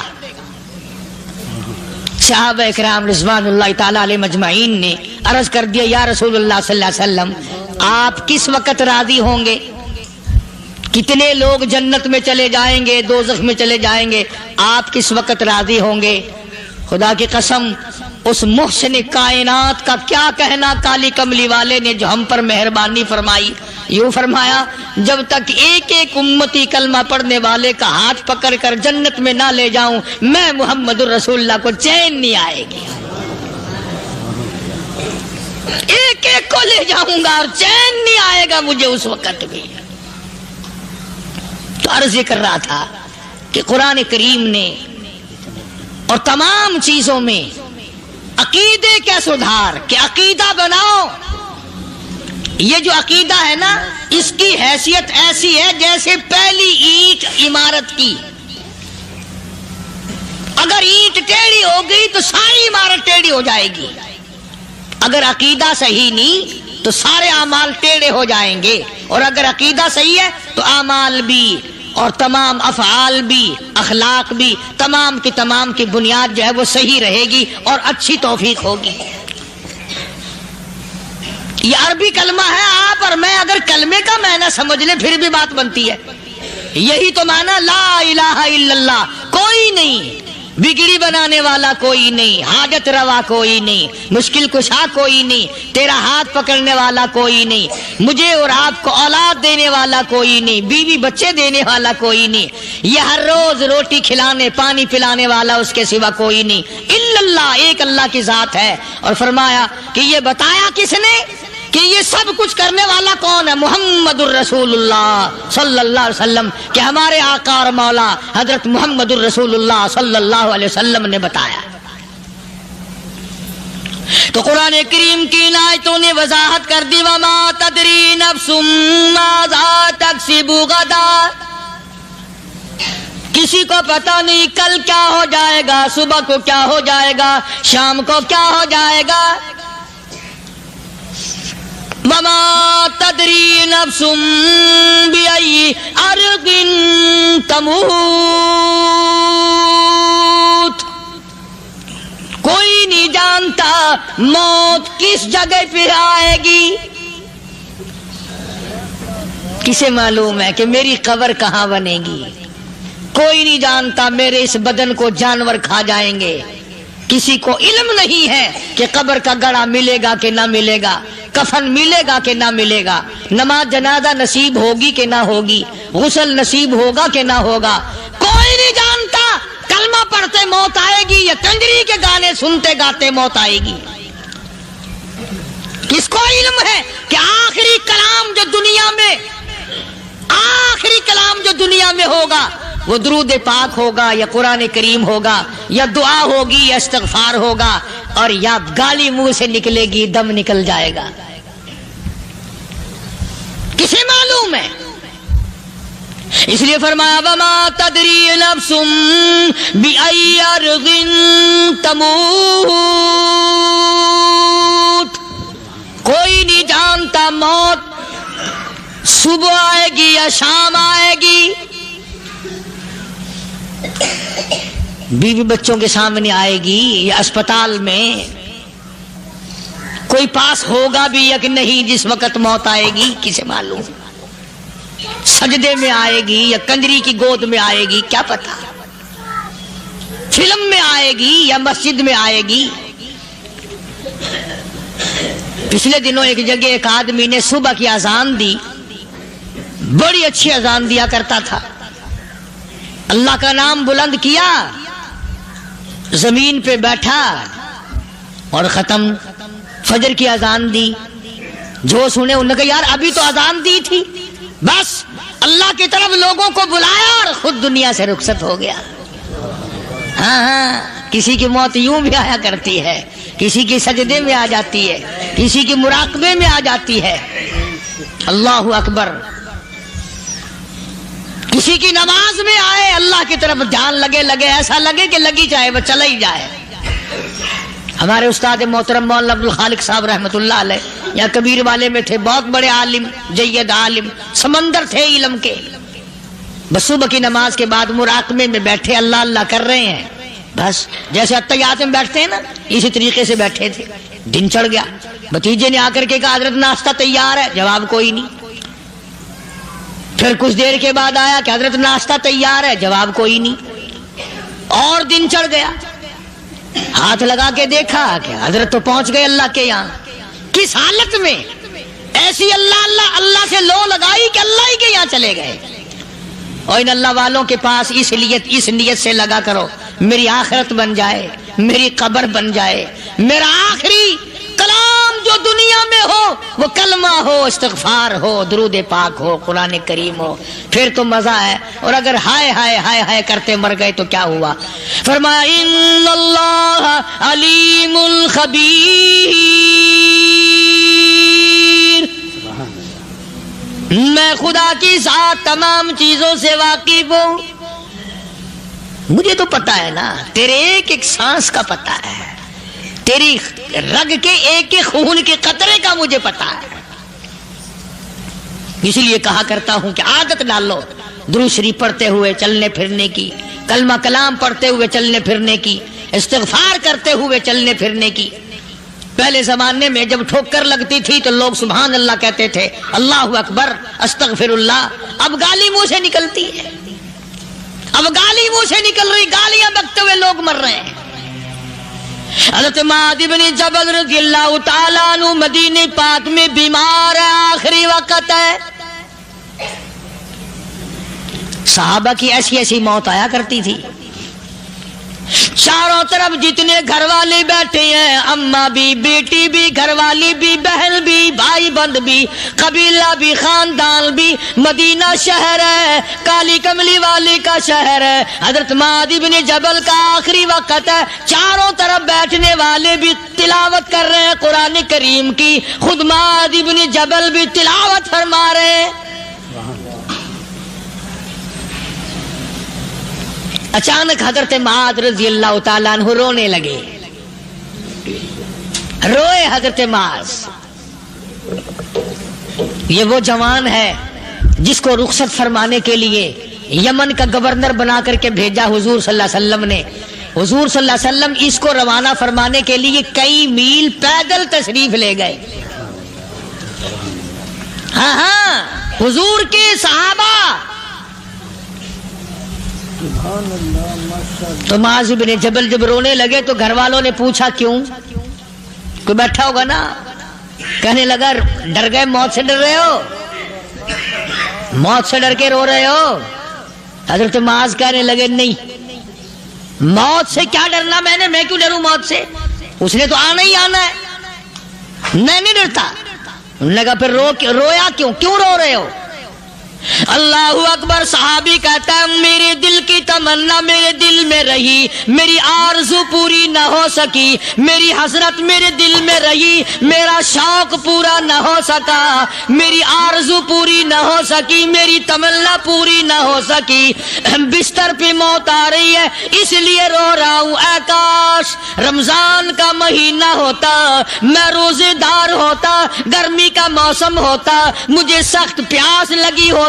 [SPEAKER 1] صحابہ اکرام رضوان اللہ تعالی علیہ مجمعین نے عرض کر دیا یا رسول اللہ صلی اللہ علیہ وسلم آپ کس وقت راضی ہوں گے؟ کتنے لوگ جنت میں چلے جائیں گے، دوزخ میں چلے جائیں گے، آپ کس وقت راضی ہوں گے؟ خدا کی قسم اس محسن کائنات کا کیا کہنا کالی کملی والے نے جو ہم پر مہربانی فرمائی۔ یوں فرمایا جب تک ایک ایک امتی کلمہ پڑھنے والے کا ہاتھ پکڑ کر جنت میں نہ لے جاؤں میں محمد الرسول اللہ کو چین نہیں آئے گی، ایک ایک کو لے جاؤں گا اور چین نہیں آئے گا مجھے اس وقت بھی۔ تو عرض یہ کر رہا تھا کہ قرآن کریم نے اور تمام چیزوں میں عقیدے کا سدھار کہ عقیدہ بناؤ، یہ جو عقیدہ ہے نا اس کی حیثیت ایسی ہے جیسے پہلی اینٹ عمارت کی، اگر اینٹ ٹیڑھی ہو گئی تو ساری عمارت ٹیڑھی ہو جائے گی، اگر عقیدہ صحیح نہیں تو سارے اعمال ٹیڑھے ہو جائیں گے، اور اگر عقیدہ صحیح ہے تو اعمال بھی اور تمام افعال بھی اخلاق بھی تمام کی بنیاد جو ہے وہ صحیح رہے گی اور اچھی توفیق ہوگی۔ یہ عربی کلمہ ہے، آپ اور میں اگر کلمے کا معنی سمجھ لیں پھر بھی بات بنتی ہے۔ یہی تو معنی لا الہ الا اللہ، کوئی نہیں بگڑی بنانے والا، کوئی نہیں حاجت روا، کوئی نہیں مشکل کشا، کوئی نہیں تیرا ہاتھ پکڑنے والا، کوئی نہیں مجھے اور آپ کو اولاد دینے والا، کوئی نہیں بیوی بچے دینے والا، کوئی نہیں یہ ہر روز روٹی کھلانے پانی پلانے والا اس کے سوا کوئی نہیں الا اللہ، ایک اللہ کی ذات ہے۔ اور فرمایا کہ یہ بتایا کس نے کہ یہ سب کچھ کرنے والا کون ہے؟ محمد الرسول اللہ صلی اللہ علیہ وسلم، کہ ہمارے آقا اور مولا حضرت محمد الرسول اللہ صلی اللہ علیہ وسلم نے بتایا۔ تو قرآن کریم کی ان آیتوں نے وضاحت کر دی وما تدری نفس ماذا تکسب غدا، کسی کو پتہ نہیں کل کیا ہو جائے گا، صبح کو کیا ہو جائے گا، شام کو کیا ہو جائے گا۔ وما تدری نفس بأي أرض تموت، کوئی نہیں جانتا موت کس جگہ پہ آئے گی۔ کسے معلوم ہے کہ میری قبر کہاں بنے گی؟ کوئی نہیں جانتا میرے اس بدن کو جانور کھا جائیں گے۔ کسی کو علم نہیں ہے کہ قبر کا گڑھا ملے گا کہ نہ ملے گا، کفن ملے گا کہ نہ ملے گا، نماز جنازہ نصیب ہوگی کہ نہ ہوگی، غسل نصیب ہوگا کہ نہ ہوگا، کوئی نہیں جانتا۔ کلمہ پڑھتے موت آئے گی یا کنجری کے گانے سنتے گاتے موت آئے گی؟ کس کو علم ہے کہ آخری کلام جو دنیا میں ہوگا وہ درود پاک ہوگا یا قرآن کریم ہوگا یا دعا ہوگی یا استغفار ہوگا، اور یا گالی منہ سے نکلے گی، دم نکل جائے گا؟ کسے معلوم ہے؟ اس لیے فرمایا وما تدری نفس بأي أرض تموت، کوئی نہیں جانتا موت صبح آئے گی یا شام آئے گی، بیوی بچوں کے سامنے آئے گی یا اسپتال میں، کوئی پاس ہوگا بھی یا کہ نہیں جس وقت موت آئے گی؟ کسے معلوم؟ سجدے میں آئے گی یا کنجری کی گود میں آئے گی، کیا پتا؟ فلم میں آئے گی یا مسجد میں آئے گی؟ پچھلے دنوں ایک جگہ ایک آدمی نے صبح کی اذان دی، بڑی اچھی اذان دیا کرتا تھا، اللہ کا نام بلند کیا، زمین پہ بیٹھا اور ختم۔ فجر کی اذان دی، جو سنے انہوں نے کہا یار ابھی تو اذان دی تھی، بس اللہ کی طرف لوگوں کو بلایا اور خود دنیا سے رخصت ہو گیا۔ ہاں کسی کی موت یوں بھی آیا کرتی ہے، کسی کی سجدے میں آ جاتی ہے، کسی کی مراقبے میں آ جاتی ہے، اللہ اکبر، کسی کی نماز میں آئے، اللہ کی طرف دھیان لگے ایسا لگے کہ لگی جائے وہ چلا ہی جائے۔ ہمارے استاد محترم مولانا عبد الخالق صاحب رحمۃ اللہ علیہ یا کبیر والے میں تھے، بہت بڑے عالم، جید عالم، سمندر تھے علم کے، بس صبح کی نماز کے بعد مراقبے میں بیٹھے اللہ اللہ کر رہے ہیں، بس جیسے اتحیات میں بیٹھتے ہیں نا اسی طریقے سے بیٹھے تھے۔ دن چڑھ گیا، بھتیجے نے آ کر کے کہا حضرت ناشتہ تیار ہے، جواب کوئی نہیں۔ پھر کچھ دیر کے بعد آیا کہ حضرت ناشتہ تیار ہے، جواب کوئی نہیں۔ اور دن چڑھ گیا، ہاتھ لگا کے دیکھا کہ حضرت تو پہنچ گئے اللہ کے یہاں۔ کس حالت میں؟ ایسی اللہ اللہ اللہ سے لو لگائی کہ اللہ ہی کے یہاں چلے گئے۔ اور ان اللہ والوں کے پاس اس نیت سے لگا کرو میری آخرت بن جائے، میری قبر بن جائے، میرا آخری کلام جو دنیا میں ہو وہ کلمہ ہو، استغفار ہو، درود پاک ہو، قرآن کریم ہو، پھر تو مزہ ہے۔ اور اگر ہائے ہائے ہائے ہائے کرتے مر گئے تو کیا ہوا؟ فرمایا ان اللہ علیم خبیر، میں خدا کی ذات تمام چیزوں سے واقف ہوں، مجھے تو پتا ہے نا، تیرے ایک ایک سانس کا پتا ہے، تیری رگ کے ایک ایک خون کے قطرے کا مجھے پتا ہے۔ اسی لیے کہا کرتا ہوں کہ عادت ڈال لو درود شریف پڑھتے ہوئے چلنے پھرنے کی، کلمہ کلام پڑھتے ہوئے چلنے پھرنے کی، استغفار کرتے ہوئے چلنے پھرنے کی۔ پہلے زمانے میں جب ٹھوکر لگتی تھی تو لوگ سبحان اللہ کہتے تھے، اللہ اکبر، استغفر اللہ۔ اب گالی منہ سے نکلتی ہے، اب گالی منہ سے نکل رہی، گالیاں بکتے ہوئے لوگ مر رہے ہیں۔ حضرت معاذ بن جبل رضی اللہ تعالیٰ عنہ مدینہ پاک میں بیمار ہے، آخری وقت ہے۔ صحابہ کی ایسی ایسی موت آیا کرتی تھی، چاروں طرف جتنے گھر والے بیٹھے ہیں، اماں بھی، بیٹی بھی، گھر والی بھی، بہن بھی، بھائی بند بھی، قبیلہ بھی، خاندان بھی، مدینہ شہر ہے، کالی کملی والے کا شہر ہے۔ حضرت معاذ بن جبل کا آخری وقت ہے، چاروں طرف بیٹھنے والے بھی تلاوت کر رہے ہیں قرآن کریم کی، خود معاذ بن جبل بھی تلاوت فرما رہے ہیں۔ اچانک حضرت معاذ رضی اللہ تعالیٰ عنہ رونے لگے، روئے حضرت معاذ۔ یہ وہ جوان ہے جس کو رخصت فرمانے کے لیے یمن کا گورنر بنا کر کے بھیجا حضور صلی اللہ علیہ وسلم نے۔ حضور صلی اللہ علیہ وسلم اس کو روانہ فرمانے کے لیے کئی میل پیدل تشریف لے گئے۔ ہاں حضور کے صحابہ۔ تو معاذ بن جبل جب رونے لگے تو گھر والوں نے پوچھا کیوں؟ کوئی بیٹھا ہوگا نا، کہنے لگا ڈر گئے، موت سے ڈر رہے ہو، موت سے ڈر کے رو رہے ہو؟ حضرت معاذ کہنے لگے نہیں، موت سے کیا ڈرنا، میں کیوں ڈروں موت سے، اس نے تو آنا ہی آنا ہے، میں نہیں ڈرتا۔ انہوں نے کہا پھر رویا کیوں رو رہے ہو؟ اللہ اکبر۔ صحابی کہتا ہے میرے دل کی تمنا میرے دل میں رہی، میری آرزو پوری نہ ہو سکی، میری حسرت میرے دل میں رہی، میرا شوق پورا نہ ہو سکا، میری آرزو پوری نہ ہو سکی، میری تمنا پوری نہ ہو سکی، بستر پہ موت آ رہی ہے اس لیے رو رہا ہوں۔ اے کاش رمضان کا مہینہ ہوتا، میں روزے دار ہوتا، گرمی کا موسم ہوتا، مجھے سخت پیاس لگی ہوتی،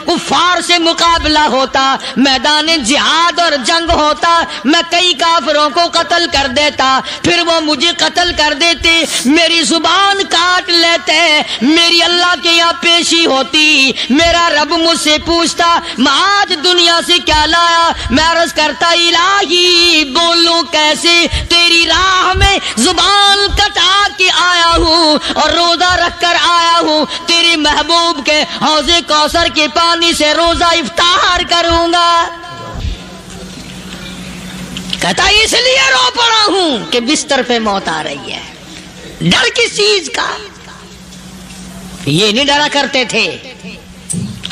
[SPEAKER 1] کفار سے مقابلہ ہوتا، میدان جہاد اور جنگ ہوتا، میں کئی کافروں کو قتل کر دیتا، پھر وہ مجھے قتل کر دیتے، میری زبان کاٹ لیتے، میری اللہ کے یہاں پیشی ہوتی، میرا رب مجھ سے پوچھتا معاذ دنیا سے کیا لایا؟ میں عرض کرتا الہی بولوں کیسے، تیری راہ میں زبان کٹا کے آیا ہوں اور روزہ رکھ کر آیا ہوں، تیرے محبوب کے حوض کوثر کے پانی سے روزہ افطار کروں گا۔ کہتا اس لیے رو پڑا ہوں کہ بستر پہ موت آ رہی ہے۔ ڈر کس چیز کا؟ یہ نہیں ڈرا کرتے تھے۔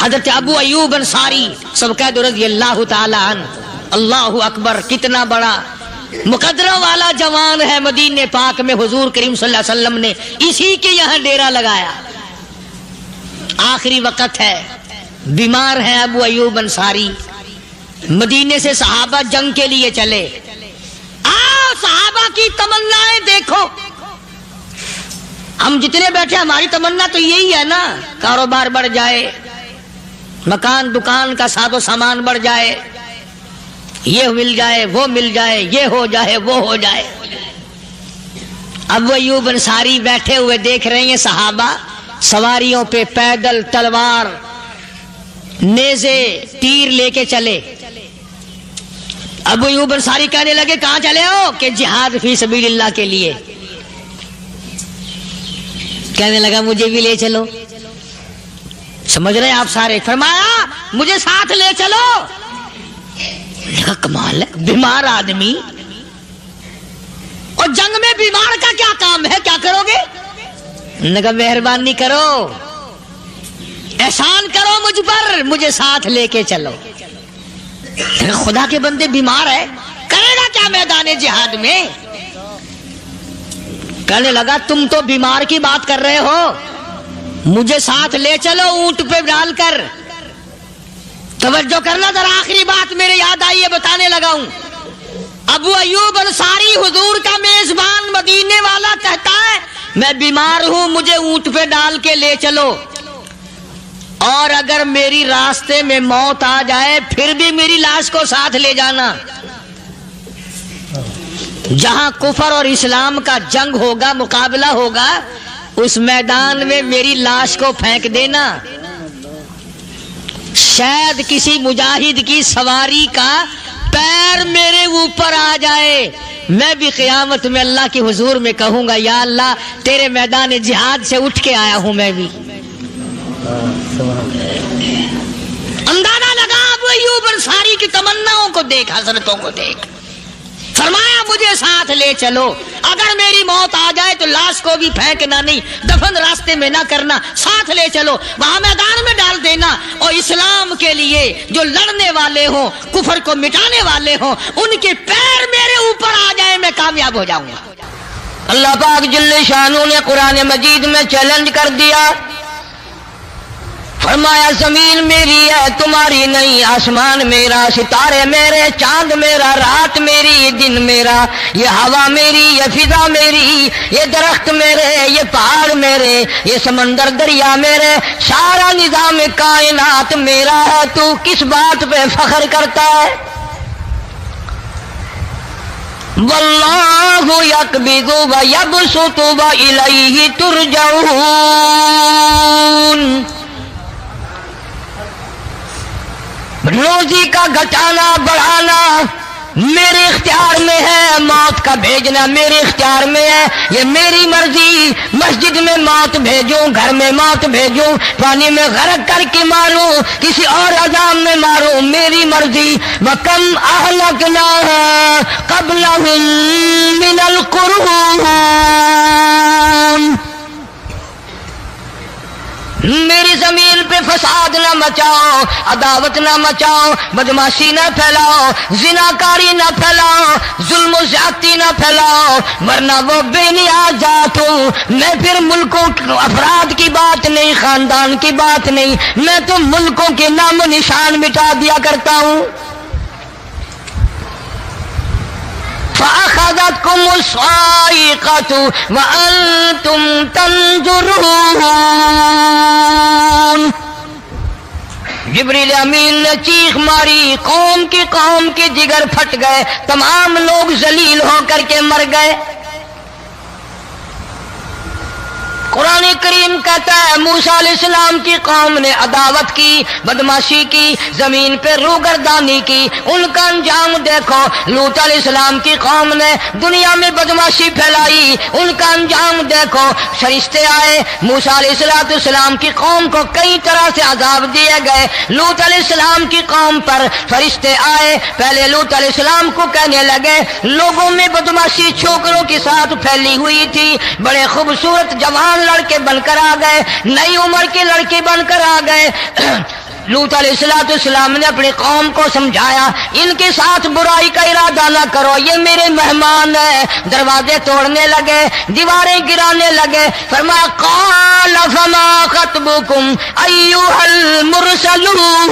[SPEAKER 1] حضرت ابو ایوب انصاری سب قید رضی اللہ تعالی عنہ، اللہ اکبر، کتنا بڑا مقدرہ والا جوان ہے۔ مدینہ پاک میں حضور کریم صلی اللہ علیہ وسلم نے اسی کے یہاں ڈیرا لگایا۔ آخری وقت ہے، بیمار ہیں ابو ایوب انصاری، مدینے سے صحابہ جنگ کے لیے چلے۔ صحابہ کی تمنائیں دیکھو، ہم جتنے بیٹھے ہماری تمنا تو یہی ہے نا، کاروبار بڑھ جائے، مکان دکان کا ساز و سامان بڑھ جائے، یہ مل جائے، وہ مل جائے، یہ ہو جائے، وہ ہو جائے۔ ابو ایوب انصاری بیٹھے ہوئے دیکھ رہے ہیں صحابہ سواریوں پہ پیدل، تلوار، نیزے، تیر لے کے چلے۔ ابو ایوب انصاری کہنے لگے کہاں چلے ہو؟ کہ جہاد فی سبیل اللہ کے لیے۔ کہنے لگا مجھے بھی لے چلو۔ سمجھ رہے ہیں آپ سارے؟ فرمایا مجھے ساتھ لے چلو۔ کہا کمال ہے، بیمار آدمی اور جنگ میں بیمار کا کیا کام ہے، کیا کرو گے؟ نے کہا مہربانی کرو، احسان کرو مجھ پر، مجھے ساتھ لے کے چلو۔ خدا کے بندے بیمار ہے، کرے گا کیا میدان جہاد میں؟ کہنے لگا تم تو بیمار کی بات کر رہے ہو، مجھے ساتھ لے چلو اونٹ پہ ڈال کر۔ توجہ کرنا ذرا، آخری بات میرے یاد آئی ہے، بتانے لگا ہوں۔ ابو ایوب انصاری حضور کا میزبان مدینے والا کہتا ہے میں بیمار ہوں، مجھے اونٹ پہ ڈال کے لے چلو۔ اور اگر میری راستے میں موت آ جائے پھر بھی میری لاش کو ساتھ لے جانا. جہاں کفر اور اسلام کا جنگ ہوگا، مقابلہ ہوگا، اس میدان میں میری لاش کو پھینک دینا. شاید کسی مجاہد کی سواری کا پیر میرے اوپر آ جائے، میں بھی قیامت میں اللہ کے حضور میں کہوں گا یا اللہ تیرے میدان جہاد سے اٹھ کے آیا ہوں میں بھی. اندازہ لگا ابو ایوب انصاری کی تمناؤں کو دیکھ، حضرتوں کو دیکھ. فرمایا مجھے ساتھ لے چلو، اگر میری موت آ جائے تو لاش کو بھی پھینکنا نہیں، دفن راستے میں نہ کرنا، ساتھ لے چلو، وہاں میدان میں ڈال دینا. اور اسلام کے لیے جو لڑنے والے ہوں، کفر کو مٹانے والے ہوں، ان کے پیر میرے اوپر آ جائے میں کامیاب ہو جاؤں گا. اللہ پاک جل شانہ نے قرآن مجید میں چیلنج کر دیا. فرمایا زمین میری ہے تمہاری نہیں، آسمان میرا، ستارے میرے، چاند میرا، رات میری، دن میرا، یہ ہوا میری، یہ فضا میری، یہ درخت میرے، یہ پہاڑ میرے، یہ سمندر دریا میرے، سارا نظام کائنات میرا ہے. تو کس بات پہ فخر کرتا ہے؟ واللہ یقبض ویبسط والیہ ترجعون. روزی کا گھٹانا بڑھانا میرے اختیار میں ہے، موت کا بھیجنا میرے اختیار میں ہے، یہ میری مرضی. مسجد میں موت بھیجوں، گھر میں موت بھیجوں، پانی میں غرق کر کے ماروں، کسی اور عذاب میں ماروں، میری مرضی. وَكَمْ أَهْلَكْنَا قَبْلَهُمْ مِنَ الْقُرُونِ. میری زمین پہ فساد نہ مچاؤ، عداوت نہ مچاؤ، بدماشی نہ پھیلاؤ، زناکاری نہ پھیلاؤ، ظلم و زیادتی نہ پھیلاؤ، ورنہ وہ بے نیاز ذات ہوں. میں پھر ملکوں افراد کی بات نہیں، خاندان کی بات نہیں، میں تو ملکوں کے نام و نشان مٹا دیا کرتا ہوں. فَأَخَذَتْكُمُ الصَّاعِقَةُ وَأَنْتُمْ تَنْظُرُونَ. جبریل امین نے چیخ ماری، قوم کے جگر پھٹ گئے، تمام لوگ ذلیل ہو کر کے مر گئے. قرآن کریم کہتا ہے موسیٰ علیہ السلام کی قوم نے عداوت کی، بدماشی کی، زمین پہ روگردانی کی. ان کا انجام دیکھو. لوط علیہ السلام کی قوم نے دنیا میں بدماشی پھیلائی، ان کا انجام دیکھو. فرشتے آئے، موسیٰ علیہ السلام کی قوم کو کئی طرح سے عذاب دیے گئے. لوط علیہ السلام کی قوم پر فرشتے آئے، پہلے لوط علیہ السلام کو کہنے لگے لوگوں میں بدماشی چھوکروں کے ساتھ پھیلی ہوئی تھی، بڑے خوبصورت جوان لڑکے بن کر آ گئے، نئی عمر کے لڑکے بن کر آ گئے. لوط علیہ السلام نے اپنی قوم کو سمجھایا ان کے ساتھ برائی کا ارادہ نہ کرو، یہ میرے مہمان ہیں. دروازے توڑنے لگے، دیواریں گرانے لگے. فرمایا قال فما خطبكم ایھا المرسلون.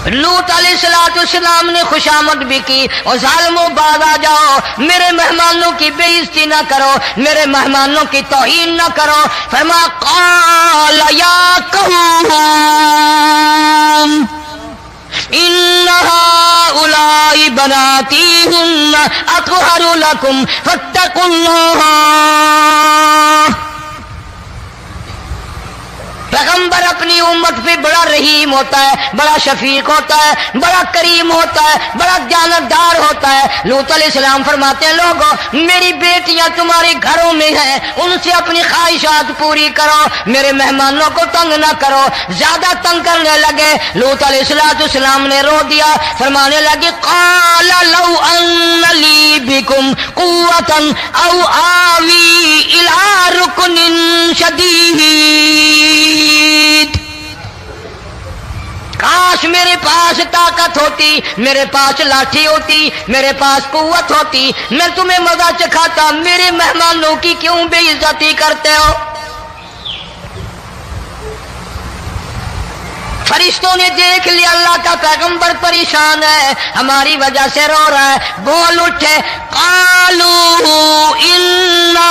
[SPEAKER 1] لوط علیہ السلام نے خوشامد بھی کی، اور ظالموں باز آ جاؤ، میرے مہمانوں کی بے عزتی نہ کرو، میرے مہمانوں کی توہین نہ کرو. فرمایا قال یا قوم ان هؤلاء بناتی هن اطہر لکم فاتقوا اللہ. پیغمبر اپنی امت پہ بڑا رحیم ہوتا ہے، بڑا شفیق ہوتا ہے، بڑا کریم ہوتا ہے، بڑا دیانتدار ہوتا ہے. لوط علیہ السلام فرماتے ہیں لوگوں میری بیٹیاں تمہارے گھروں میں ہیں، ان سے اپنی خواہشات پوری کرو، میرے مہمانوں کو تنگ نہ کرو. زیادہ تنگ کرنے لگے. لوط علیہ السلام نے رو دیا، فرمانے لگے قال لو ان لی بکم قوۃ او آوی الی رکن شدید. کاش میرے پاس طاقت ہوتی، میرے پاس لاٹھی ہوتی، میرے پاس قوت ہوتی، میں تمہیں مزہ چکھاتا. میرے مہمانوں کی کیوں بے عزتی کرتے ہو؟ فرشتوں نے دیکھ لیا اللہ کا پیغمبر پریشان ہے، ہماری وجہ سے رو رہا ہے. بول اٹھے قالوا انا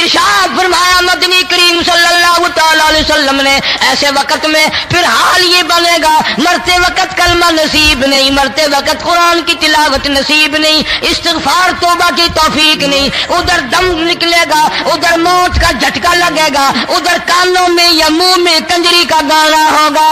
[SPEAKER 1] ارشاد فرمایا مدنی کریم صلی اللہ تعالی علیہ وسلم نے ایسے وقت میں پھر حال یہ بنے گا، مرتے وقت کلمہ نصیب نہیں، مرتے وقت قرآن کی تلاوت نصیب نہیں، استغفار توبہ کی توفیق نہیں، ادھر دم نکلے گا، ادھر موت کا جھٹکا لگے گا، ادھر کانوں میں یا منہ میں کنجری کا گانا ہوگا۔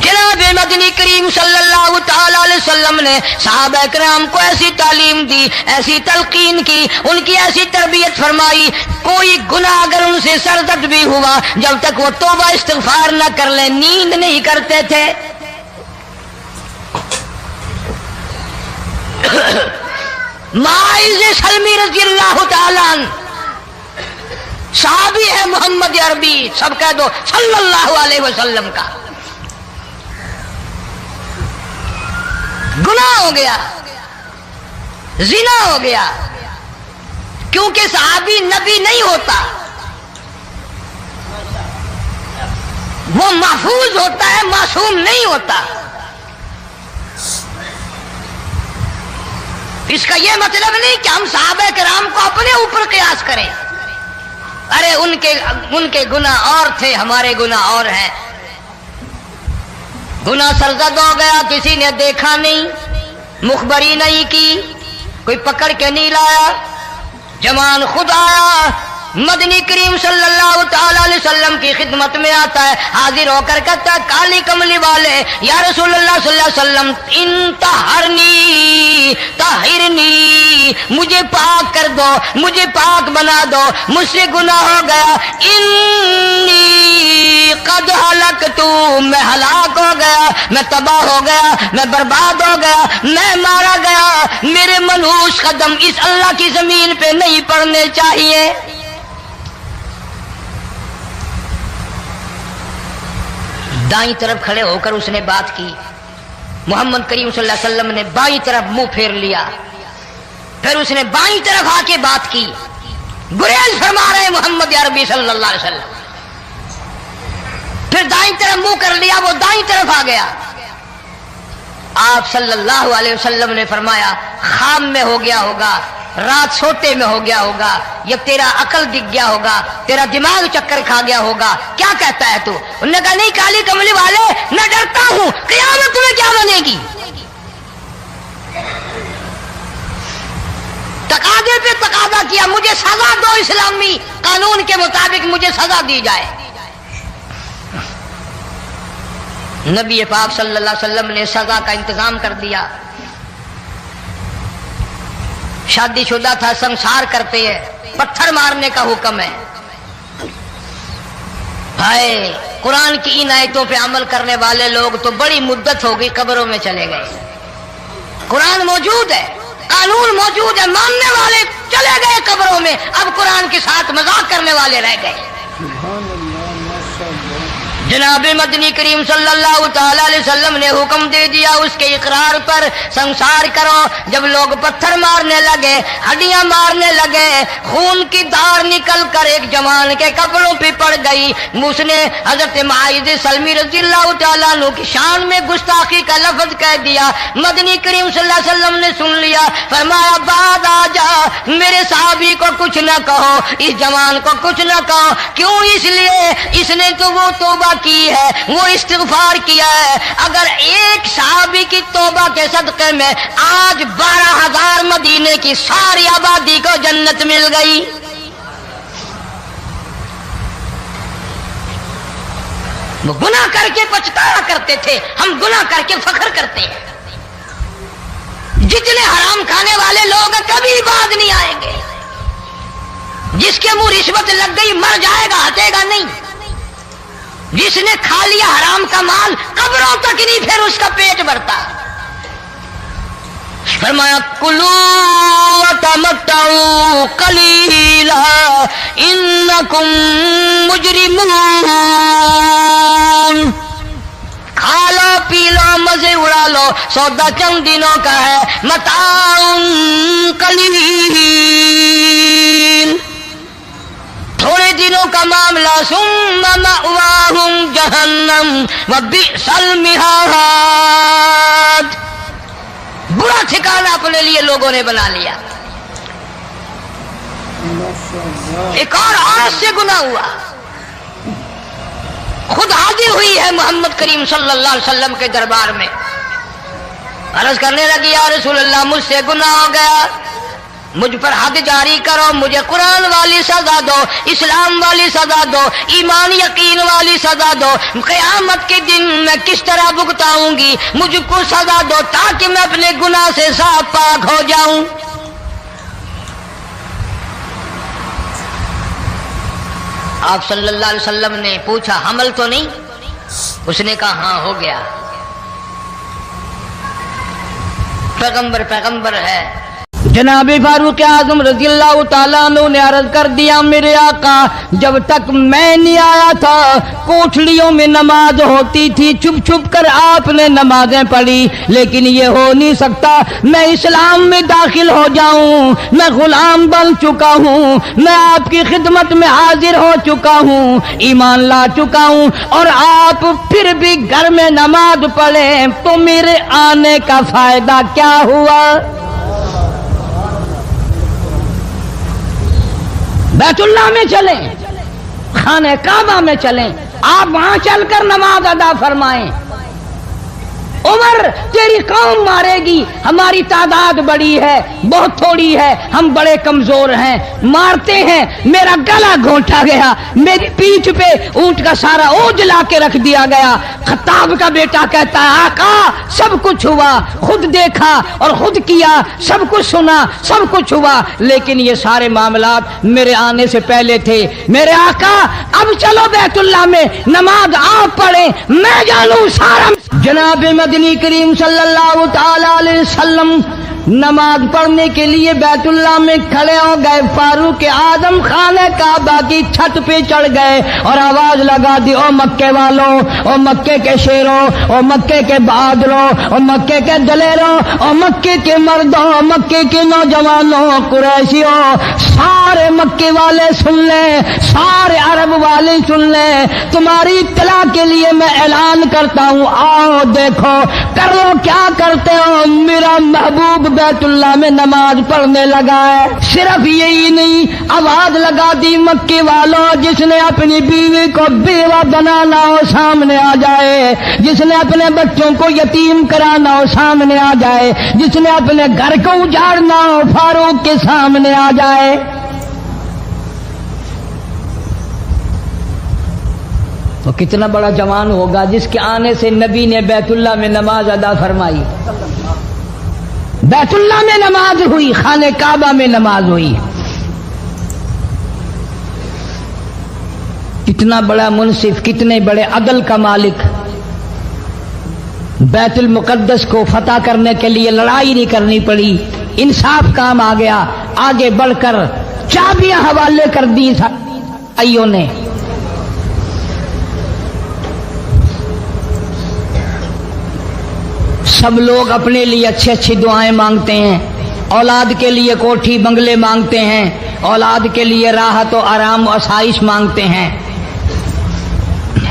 [SPEAKER 1] جناب مدنی کریم صلی اللہ تعالی علیہ وسلم نے صحابہ کرام کو ایسی تعلیم دی، ایسی تلقین کی، ان کی ایسی تربیت فرمائی، کوئی گناہ اگر ان سے سرزد بھی ہوا جب تک وہ توبہ استغفار نہ کر لیں نیند نہیں کرتے تھے۔ معاذ سلمی رضی اللہ تعالی عنہ صحابی ہے محمد عربی، سب کہہ دو صلی اللہ علیہ وسلم کا، گناہ ہو گیا، زنا ہو گیا، کیونکہ صحابی نبی نہیں ہوتا، وہ محفوظ ہوتا ہے، معصوم نہیں ہوتا۔ اس کا یہ مطلب نہیں کہ ہم صحابہ کرام کو اپنے اوپر قیاس کریں، ارے ان کے گناہ اور تھے، ہمارے گناہ اور ہیں۔ گناہ سرزد ہو گیا، کسی نے دیکھا نہیں، مخبری نہیں کی، کوئی پکڑ کے نہیں لایا، جوان خود آیا، مدنی کریم صلی اللہ تعالی علیہ وسلم کی خدمت میں آتا ہے، حاضر ہو کر کہتا ہے کالی کملی والے یا رسول اللہ صلی اللہ علیہ وسلم انطہرنی طہرنی، مجھے پاک کر دو، مجھے پاک بنا دو، مجھ سے گناہ ہو گیا، انی قد ہلکت، میں ہلاک ہو گیا، میں تباہ ہو گیا، میں برباد ہو گیا، میں مارا گیا، میرے منحوس قدم اس اللہ کی زمین پہ نہیں پڑنے چاہیے۔ دائیں طرف کھڑے ہو کر اس نے بات کی، محمد کریم صلی اللہ علیہ وسلم نے بائیں طرف منہ پھیر لیا، پھر اس نے بائیں طرف آ کے بات کی، گریز فرما رہے محمد عربی صلی اللہ علیہ وسلم، پھر دائیں طرف منہ کر لیا، وہ دائیں طرف آ گیا۔ آپ صلی اللہ علیہ وسلم نے فرمایا خواب میں ہو گیا ہوگا، رات سوتے میں ہو گیا ہوگا، یا تیرا عقل دکھ گیا ہوگا، تیرا دماغ چکر کھا گیا ہوگا، کیا کہتا ہے تو؟ انہوں نے کہا نہیں کالی کملی والے، میں ڈرتا ہوں قیامت میں کیا بنے گی۔ تقاضے پہ تقاضا کیا، مجھے سزا دو، اسلامی قانون کے مطابق مجھے سزا دی جائے۔ نبی پاک صلی اللہ علیہ وسلم نے سزا کا انتظام کر دیا۔ شادی شدہ تھا، سنسار کرتے ہیں، پتھر مارنے کا حکم ہے۔ ہائے قرآن کی ان آیتوں پہ عمل کرنے والے لوگ تو بڑی مدت ہو گئی قبروں میں چلے گئے۔ قرآن موجود ہے، قانون موجود ہے، ماننے والے چلے گئے قبروں میں، اب قرآن کے ساتھ مذاق کرنے والے رہ گئے۔ جناب مدنی کریم صلی اللہ تعالی علیہ وسلم نے حکم دے دیا اس کے اقرار پر سنسار کرو۔ جب لوگ پتھر مارنے لگے، ہڈیاں مارنے لگے، خون کی دھار نکل کر ایک جوان کے کپڑوں پہ پڑ گئی، اس نے حضرت معاذ سلمی رضی اللہ تعالیٰ عنہ کی شان میں گستاخی کا لفظ کہہ دیا۔ مدنی کریم صلی اللہ علیہ وسلم نے سن لیا، فرمایا بعد آ جا، میرے صحابی کو کچھ نہ کہو، اس جوان کو کچھ نہ کہو۔ کیوں؟ اس لیے اس نے تو وہ توبہ کی ہے، وہ استغفار کیا ہے۔ اگر ایک صحابی کی توبہ کے صدقے میں آج 12,000 مدینے کی ساری آبادی کو جنت مل گئی۔ وہ گناہ کر کے پچھتایا کرتے تھے، ہم گناہ کر کے فخر کرتے ہیں۔ جتنے حرام کھانے والے لوگ کبھی بعد نہیں آئیں گے۔ جس کے منہ رشوت لگ گئی مر جائے گا، ہٹے گا نہیں۔ جس نے کھا لیا حرام کا مال قبروں تک نہیں پھر اس کا پیٹ بھرتا۔ فرمایا کلو وتمتعوا قلیلا انکم مجرمون، کھا لو پی لو مزے اڑا لو، سودا چند دنوں کا ہے، متاع قلیل، تھوڑے دنوں کا معاملہ، ثم مأواہم جہنم وبئس المہاد، برا ٹھکانہ یہ لوگوں نے بنا لیا. ایک اور عورت سے گناہ ہوا. خود حاضر ہوئی ہے محمد کریم صلی اللہ علیہ وسلم کے دربار میں, عرض کرنے لگی یا رسول اللہ مجھ سے گناہ ہو گیا, مجھ پر حد جاری کرو, مجھے قرآن والی سزا دو, اسلام والی سزا دو, ایمان یقین والی سزا دو, قیامت کے دن میں کس طرح بھگتاؤں گی, مجھ کو سزا دو تاکہ میں اپنے گناہ سے صاف پاک ہو جاؤں. آپ صلی اللہ علیہ وسلم نے پوچھا حمل تو نہیں؟ اس نے کہا ہاں ہو گیا. پیغمبر ہے. جناب فاروق اعظم رضی اللہ تعالیٰ عنہ نے عرض کر دیا میرے آقا جب تک میں نہیں آیا تھا کوٹھلیوں میں نماز ہوتی تھی, چھپ چھپ کر آپ نے نمازیں پڑھی, لیکن یہ ہو نہیں سکتا. میں اسلام میں داخل ہو جاؤں, میں غلام بن چکا ہوں, میں آپ کی خدمت میں حاضر ہو چکا ہوں, ایمان لا چکا ہوں, اور آپ پھر بھی گھر میں نماز پڑھیں تو میرے آنے کا فائدہ کیا ہوا؟ بیت اللہ میں چلیں, خانہ کعبہ میں چلیں, آپ وہاں چل کر نماز ادا فرمائیں. عمر تیری قوم مارے گی, ہماری تعداد بڑی ہے, بہت تھوڑی ہے, ہم بڑے کمزور ہیں, مارتے ہیں, میرا گلا گھونٹا گیا, میری پیٹھ پہ اونٹ کا سارا اوج لا کے رکھ دیا گیا. خطاب کا بیٹا کہتا ہے آقا سب کچھ ہوا, خود دیکھا اور خود کیا, سب کچھ سنا, سب کچھ ہوا, لیکن یہ سارے معاملات میرے آنے سے پہلے تھے. میرے آقا اب چلو بیت اللہ میں نماز آپ پڑھیں, میں جانوں سارا. جناب مدنی کریم صلی اللہ تعالی علیہ وسلم نماز پڑھنے کے لیے بیت اللہ میں کھڑے ہو گئے. فاروق اعظم خانہ کعبہ کی چھت پہ چڑھ گئے اور آواز لگا دی, او مکے والوں, او مکے کے شیروں, او مکے کے بہادروں, او مکے کے دلیروں, او مکے کے مردوں, مکے کے نوجوانوں, قریشیوں, سارے مکے والے سن لیں, سارے عرب والے سن لیں, تمہاری اطلاع کے لیے میں اعلان کرتا ہوں, آؤ دیکھو کر لو کیا کرتے ہو, میرا محبوب بیت اللہ میں نماز پڑھنے لگا ہے. صرف یہی نہیں, آواز لگا دی مکے والوں جس نے اپنی بیوی کو بیوہ بنانا ہو سامنے آ جائے, جس نے اپنے بچوں کو یتیم کرانا ہو سامنے آ جائے, جس نے اپنے گھر کو اجاڑنا ہو فاروق کے سامنے آ جائے. تو کتنا بڑا جوان ہوگا جس کے آنے سے نبی نے بیت اللہ میں نماز ادا فرمائی. بیت اللہ میں نماز ہوئی, خانہ کعبہ میں نماز ہوئی. کتنا بڑا منصف, کتنے بڑے عدل کا مالک. بیت المقدس کو فتح کرنے کے لیے لڑائی نہیں کرنی پڑی, انصاف کام آ گیا. آگے بڑھ کر چابیاں حوالے کر دی بھائیوں نے. سب لوگ اپنے لیے اچھی اچھی دعائیں مانگتے ہیں, اولاد کے لیے کوٹھی بنگلے مانگتے ہیں, اولاد کے لیے راحت و آرام و آسائش مانگتے ہیں.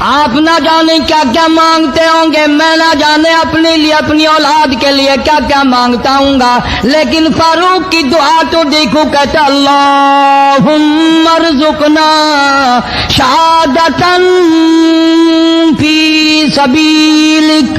[SPEAKER 1] آپ نہ جانے کیا کیا مانگتے ہوں گے, میں نہ جانے اپنے لیے اپنی اولاد کے لیے کیا کیا مانگتا ہوں گا, لیکن فاروق کی دعا تو دیکھو, کہتا اللہم ارزقنا شہادتاً فی سبیلک.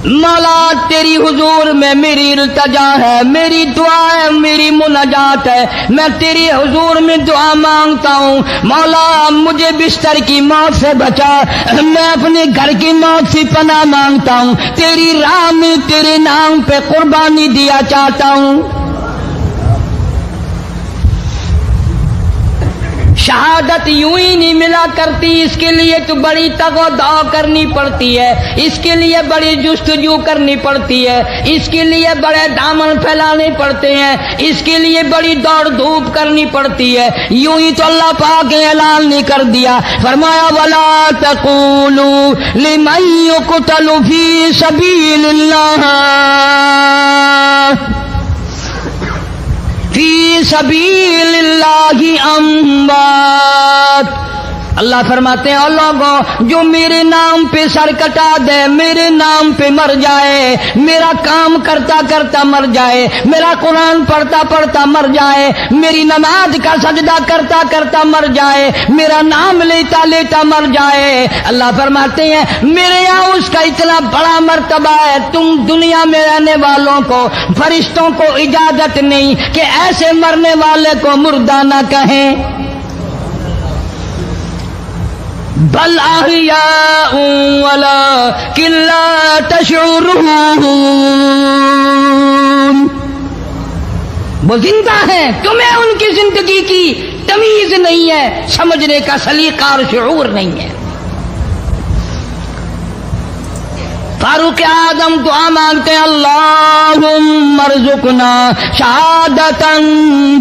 [SPEAKER 1] مولا تیری حضور میں میری التجا ہے, میری دعا ہے, میری مناجات ہے, میں تیری حضور میں دعا مانگتا ہوں. مولا مجھے بستر کی موت سے بچا, میں اپنے گھر کی موت سے پناہ مانگتا ہوں, تیری راہ میں تیرے نام پہ قربانی دیا چاہتا ہوں. شہادت یوں ہی نہیں ملا کرتی, اس کے لیے تو بڑی تگ و دو کرنی پڑتی ہے, اس کے لیے بڑی جستجو کرنی پڑتی ہے, اس کے لیے بڑے دامن پھیلانے پڑتے ہیں, اس کے لیے بڑی دوڑ دھوپ کرنی پڑتی ہے. یوں ہی تو اللہ پاک نے اعلان نہیں کر دیا, فرمایا ولا تقولوا لمن يقتل في سبيل الله فی سبیل اللہ اموات
[SPEAKER 2] اللہ فرماتے ہیں اور لوگوں جو میرے نام پہ سر کٹا دے، میرے نام پہ مر جائے، میرا کام کرتا کرتا مر جائے، میرا قرآن پڑھتا پڑھتا مر جائے، میری نماز کا سجدہ کرتا کرتا مر جائے، میرا نام لیتا لیتا مر جائے، اللہ فرماتے ہیں میرے یہاں اس کا اتنا بڑا مرتبہ ہے، تم دنیا میں رہنے والوں کو، فرشتوں کو اجازت نہیں کہ ایسے مرنے والے کو مردہ نہ کہیں، بل احیاء ولکن لا تشعرون، وہ زندہ ہیں، تمہیں ان کی زندگی کی تمیز نہیں ہے، سمجھنے کا سلیقہ اور شعور نہیں ہے۔ فاروق اعظم دعا مانگتے ہیں اللہم ارزقنا شہادتا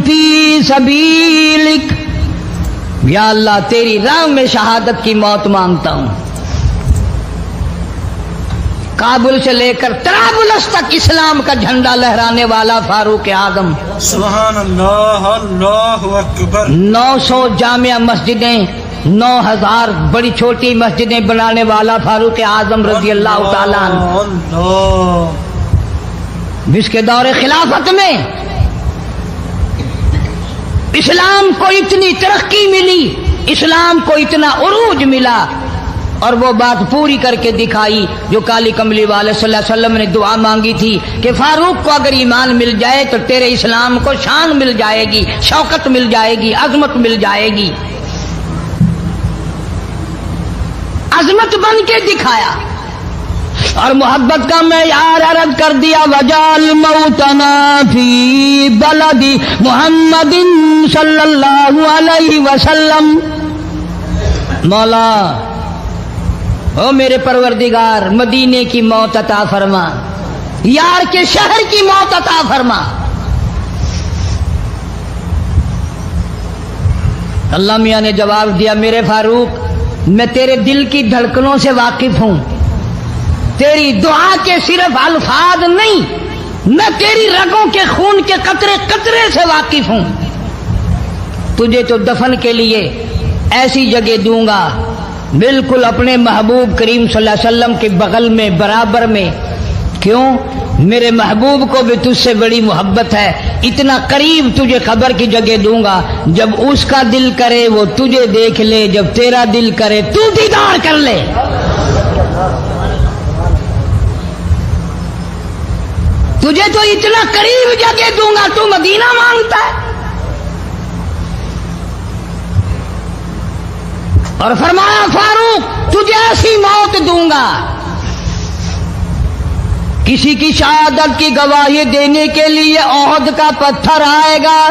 [SPEAKER 2] فی سبیلک، یا اللہ تیری راہ میں شہادت کی موت مانگتا ہوں۔ کابل سے لے کر طرابلس تک اسلام کا جھنڈا لہرانے والا فاروق اعظم،
[SPEAKER 3] سبحان اللہ، اللہ اکبر،
[SPEAKER 2] 900 جامع مسجدیں، 9000 بڑی چھوٹی مسجدیں بنانے والا فاروق اعظم رضی اللہ تعالیٰ عنہ،
[SPEAKER 3] اللہ،
[SPEAKER 2] جس کے دور خلافت میں اسلام کو اتنی ترقی ملی، اسلام کو اتنا عروج ملا، اور وہ بات پوری کر کے دکھائی جو کالی کملی والے صلی اللہ علیہ وسلم نے دعا مانگی تھی کہ فاروق کو اگر ایمان مل جائے تو تیرے اسلام کو شان مل جائے گی، شوکت مل جائے گی، عظمت مل جائے گی، عظمت بن کے دکھایا اور محبت کا معیار عرض کر دیا، وجعل موتنا فی بلد محمد صلی اللہ علیہ وسلم، مولا او میرے پروردگار مدینے کی موت عطا فرما، یار کے شہر کی موت عطا فرما۔ اللہ میاں نے جواب دیا، میرے فاروق میں تیرے دل کی دھڑکنوں سے واقف ہوں، تیری دعا کے صرف الفاظ نہیں، میں تیری رگوں کے خون کے قطرے قطرے سے واقف ہوں، تجھے تو دفن کے لیے ایسی جگہ دوں گا بالکل اپنے محبوب کریم صلی اللہ علیہ وسلم کے بغل میں برابر میں، کیوں؟ میرے محبوب کو بھی تجھ سے بڑی محبت ہے، اتنا قریب تجھے قبر کی جگہ دوں گا، جب اس کا دل کرے وہ تجھے دیکھ لے، جب تیرا دل کرے تو دیدار کر لے۔ تجھے تو اتنا قریب جگہ دوں گا، تو مدینہ مانگتا ہے۔ اور فرمایا فاروق تجھے ایسی موت دوں گا، کسی کی شہادت کی گواہی دینے کے لیے احد کا پتھر آئے گا،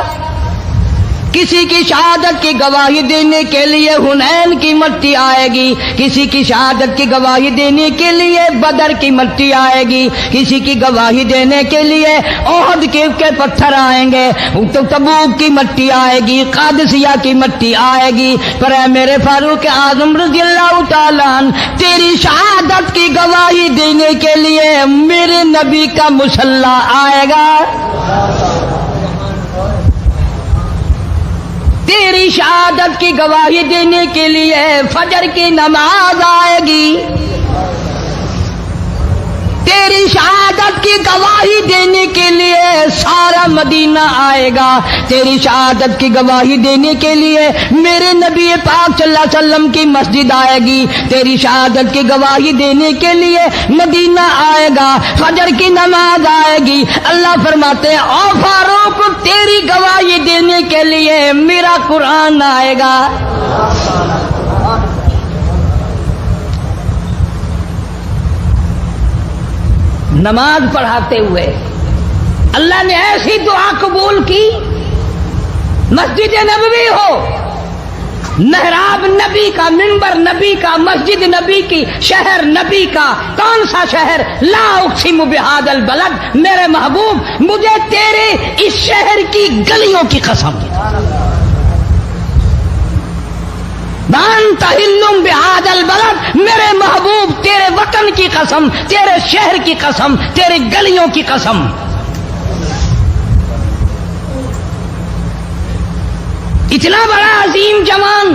[SPEAKER 2] کسی کی شہادت کی گواہی دینے کے لیے حنین کی مٹی آئے گی، کسی کی شہادت کی گواہی دینے کے لیے بدر کی مٹی آئے گی، کسی کی گواہی دینے کے لیے احد کے پتھر آئیں گے، تو تبوک کی مٹی آئے گی، قادسیہ کی مٹی آئے گی، پر اے میرے فاروق اعظم رضی اللہ تعالیٰ عنہ تیری شہادت کی گواہی دینے کے لیے میرے نبی کا مصلی آئے گا، تیری شہادت کی گواہی دینے کے لیے فجر کی نماز آئے گی، تیری شہادت کی گواہی دینے کے لیے سارا مدینہ آئے گا، تیری شہادت کی گواہی دینے کے لیے میرے نبی پاک صلی اللہ علیہ وسلم کی مسجد آئے گی، تیری شہادت کی گواہی دینے کے لیے مدینہ آئے گا، فجر کی نماز آئے گی۔ اللہ فرماتے ہیں او فاروق تیری گواہی دینے کے لیے میرا قرآن آئے گا۔ نماز پڑھاتے ہوئے اللہ نے ایسی دعا قبول کی، مسجد نبوی ہو، محراب نبی کا، منبر نبی کا، مسجد نبی کی، شہر نبی کا، کون سا شہر؟ لا اقسم بہذا البلد، میرے محبوب مجھے تیرے اس شہر کی گلیوں کی قسم، وانت حل بہذا البلد، میرے محبوب تیرے وطن کی قسم، تیرے شہر کی قسم، تیرے گلیوں کی قسم۔ اتنا بڑا عظیم جوان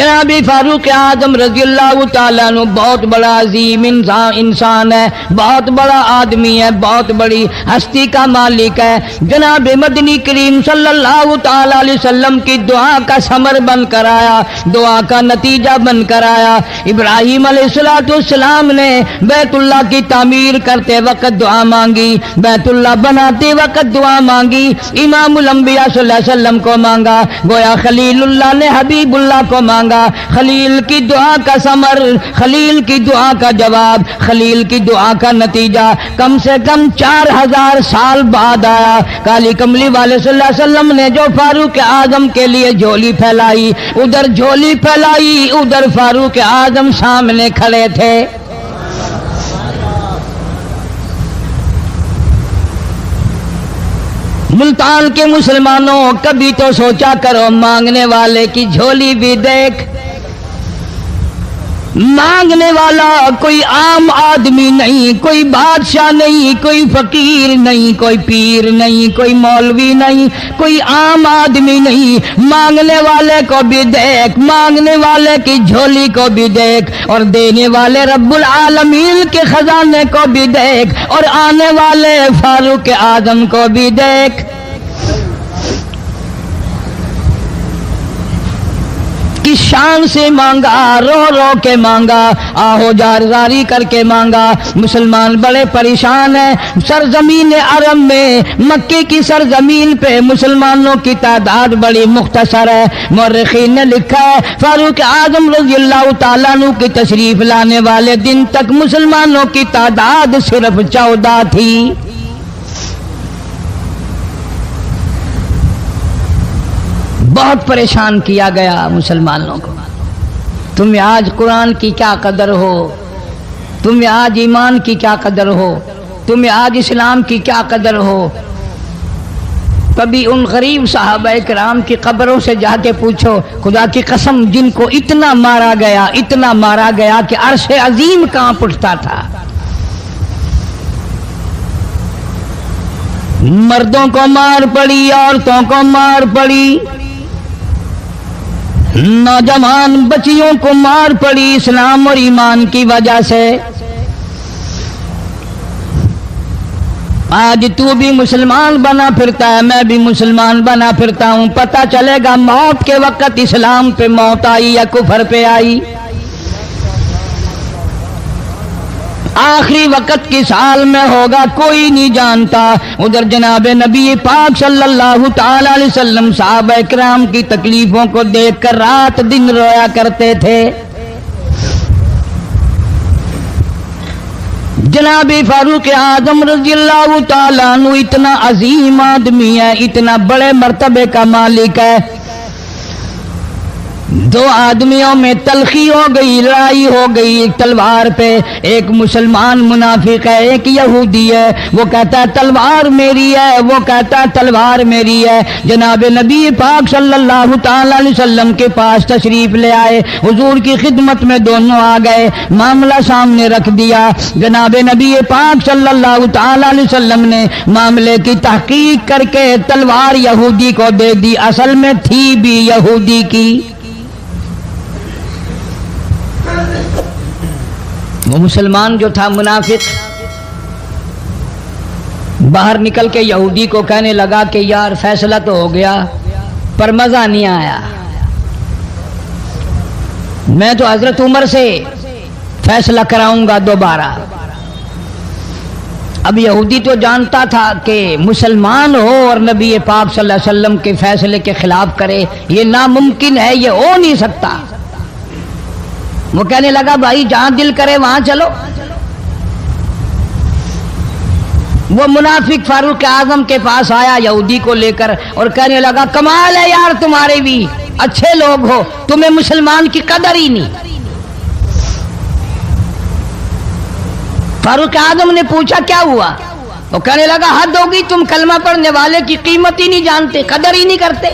[SPEAKER 2] جناب فاروق اعظم رضی اللہ تعالیٰ عنہ بہت بڑا عظیم انسان ہے، بہت بڑا آدمی ہے، بہت بڑی ہستی کا مالک ہے۔ جناب مدنی کریم صلی اللہ تعالیٰ علیہ وسلم کی دعا کا ثمر بن کر آیا، دعا کا نتیجہ بن کر آیا۔ ابراہیم علیہ السلام نے بیت اللہ کی تعمیر کرتے وقت دعا مانگی، بیت اللہ بناتے وقت دعا مانگی، امام الانبیاء صلی اللہ علیہ وسلم کو مانگا، گویا خلیل اللہ نے حبیب اللہ کو مانگا۔ خلیل کی دعا کا ثمر، خلیل کی دعا کا جواب، خلیل کی دعا کا نتیجہ کم سے کم 4000 سال بعد آیا۔ کالی کملی والے صلی اللہ علیہ وسلم نے جو فاروق اعظم کے لیے جھولی پھیلائی، ادھر جھولی پھیلائی، ادھر فاروق اعظم سامنے کھڑے تھے۔ ملتان کے مسلمانوں، کبھی تو سوچا کرو مانگنے والے کی جھولی بھی دیکھ۔ مانگنے والا کوئی عام آدمی نہیں، کوئی بادشاہ نہیں، کوئی فقیر نہیں، کوئی پیر نہیں، کوئی مولوی نہیں، کوئی عام آدمی نہیں۔ مانگنے والے کو بھی دیکھ، مانگنے والے کی جھولی کو بھی دیکھ، اور دینے والے رب العالمین کے خزانے کو بھی دیکھ، اور آنے والے فاروق اعظم کو بھی دیکھ۔ کس شان سے مانگا، رو رو کے مانگا، آہو جار زاری کر کے مانگا۔ مسلمان بڑے پریشان ہیں۔ سرزمین عرب میں، مکے کی سرزمین پہ مسلمانوں کی تعداد بڑی مختصر ہے۔ مورخین نے لکھا ہے فاروق اعظم رضی اللہ تعالیٰ عنہ کی تشریف لانے والے دن تک مسلمانوں کی تعداد صرف 14 تھی۔ بہت پریشان کیا گیا مسلمانوں کو۔ تمہیں آج قرآن کی کیا قدر ہو، تمہیں آج ایمان کی کیا قدر ہو، تمہیں آج اسلام کی کیا قدر ہو۔ کبھی ان غریب صحابہ کرام کی قبروں سے جا کے پوچھو، خدا کی قسم جن کو اتنا مارا گیا، اتنا مارا گیا کہ عرش عظیم کانپ اٹھتا تھا۔ مردوں کو مار پڑی، عورتوں کو مار پڑی، نوجوان بچیوں کو مار پڑی اسلام اور ایمان کی وجہ سے۔ آج تو بھی مسلمان بنا پھرتا ہے، میں بھی مسلمان بنا پھرتا ہوں، پتہ چلے گا موت کے وقت اسلام پہ موت آئی یا کفر پہ آئی۔ آخری وقت کس حال میں ہوگا کوئی نہیں جانتا۔ ادھر جناب نبی پاک صلی اللہ تعالی علیہ وسلم صحابہ کرام کی تکلیفوں کو دیکھ کر رات دن رویا کرتے تھے۔ جناب فاروق اعظم رضی اللہ تعالیٰ عنہ اتنا عظیم آدمی ہے، اتنا بڑے مرتبے کا مالک ہے۔ دو آدمیوں میں تلخی ہو گئی، لڑائی ہو گئی تلوار پہ۔ ایک مسلمان منافق ہے، ایک یہودی ہے، وہ کہتا ہے تلوار میری ہے، وہ کہتا ہے تلوار میری ہے۔ جناب نبی پاک صلی اللہ تعالی علیہ وسلم کے پاس تشریف لے آئے، حضور کی خدمت میں دونوں آ گئے، معاملہ سامنے رکھ دیا۔ جناب نبی پاک صلی اللہ تعالی علیہ وسلم نے معاملے کی تحقیق کر کے تلوار یہودی کو دے دی، اصل میں تھی بھی یہودی کی۔ وہ مسلمان جو تھا منافق باہر نکل کے یہودی کو کہنے لگا کہ یار فیصلہ تو ہو گیا پر مزہ نہیں آیا، میں تو حضرت عمر سے فیصلہ کراؤں گا دوبارہ۔ اب یہودی تو جانتا تھا کہ مسلمان ہو اور نبی پاک صلی اللہ علیہ وسلم کے فیصلے کے خلاف کرے، یہ ناممکن ہے، یہ ہو نہیں سکتا۔ وہ کہنے لگا بھائی جہاں دل کرے وہاں چلو۔ وہ منافق فاروق اعظم کے پاس آیا یہودی کو لے کر اور کہنے لگا کمال ہے یار تمہارے بھی، اچھے لوگ ہو، تمہیں مسلمان کی قدر ہی نہیں۔ فاروق اعظم نے پوچھا کیا ہوا؟ وہ کہنے لگا حد ہوگی، تم کلمہ پڑھنے والے کی قیمت ہی نہیں جانتے، قدر ہی نہیں کرتے۔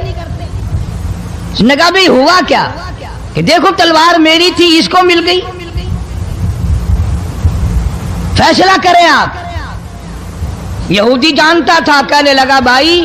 [SPEAKER 2] اس نے کہا بھئی ہوا کیا؟ کہ دیکھو تلوار میری تھی، اس کو مل گئی، فیصلہ کریں آپ۔ یہودی جانتا تھا، کہنے لگا بھائی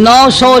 [SPEAKER 2] 900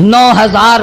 [SPEAKER 2] 9000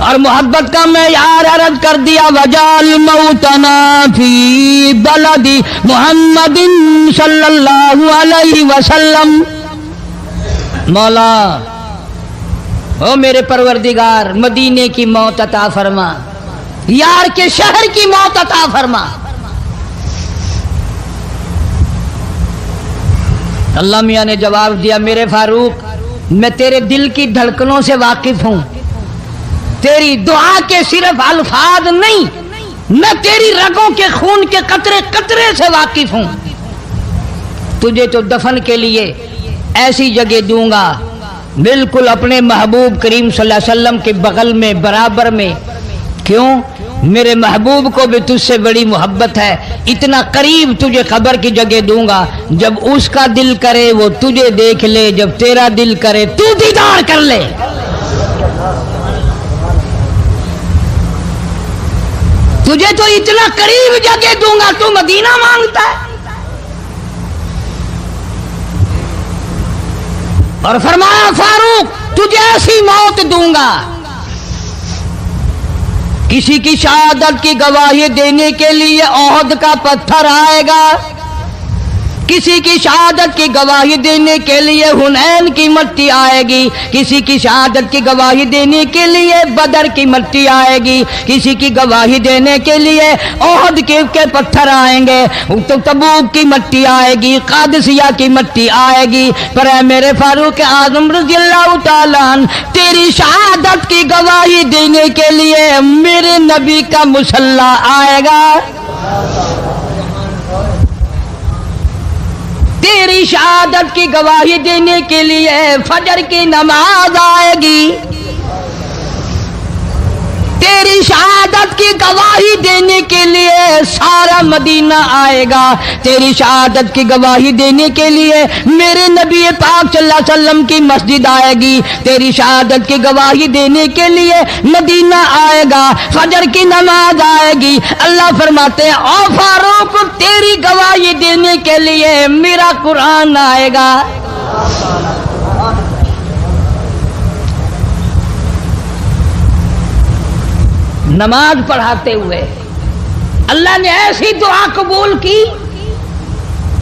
[SPEAKER 2] اور محبت کا معیار عرض کر دیا وجال موتنا فی بلدی محمد صلی اللہ علیہ وسلم. مولا او میرے پروردگار مدینے کی موت عطا فرما، یار کے شہر کی موت عطا فرما. اللہ میاں نے جواب دیا میرے فاروق میں تیرے دل کی دھڑکنوں سے واقف ہوں، تیری دعا کے صرف الفاظ نہیں، میں تیری رگوں کے خون کے قطرے قطرے سے واقف ہوں. تجھے تو دفن کے لیے ایسی جگہ دوں گا بالکل اپنے محبوب کریم صلی اللہ علیہ وسلم کے بغل میں برابر میں. کیوں؟ میرے محبوب کو بھی تجھ سے بڑی محبت ہے، اتنا قریب تجھے قبر کی جگہ دوں گا، جب اس کا دل کرے وہ تجھے دیکھ لے، جب تیرا دل کرے تو دیدار کر لے. تجھے تو اتنا قریب جگہ دوں گا، تو مدینہ مانگتا ہے. اور فرمایا فاروق تجھے ایسی موت دوں گا، کسی کی شہادت کی گواہی دینے کے لیے احد کا پتھر آئے گا، کسی کی شہادت کی گواہی دینے کے لیے حنین کی مٹی آئے گی، کسی کی شہادت کی گواہی دینے کے لیے بدر کی مٹی آئے گی، کسی کی گواہی دینے کے لیے احد کے پتھر آئیں گے، تو تبوک کی مٹی آئے گی، قادسیہ کی مٹی آئے گی. پر اے میرے فاروق اعظم رضی اللہ تعالیٰ عنہ تیری شہادت کی گواہی دینے کے لیے میرے نبی کا مصلی آئے گا، تیری شہادت کی گواہی دینے کے لیے فجر کی نماز آئے گی، تیری شہادت کی گواہی دینے کے لیے سارا مدینہ آئے گا، تیری شہادت کی گواہی دینے کے لیے میرے نبی پاک صلی اللہ علیہ وسلم کی مسجد آئے گی، تیری شہادت کی گواہی دینے کے لیے مدینہ آئے گا، فجر کی نماز آئے گی. اللہ فرماتے ہیں او فاروق تیری گواہی دینے کے لیے میرا قرآن آئے گا. نماز پڑھاتے ہوئے اللہ نے ایسی دعا قبول کی،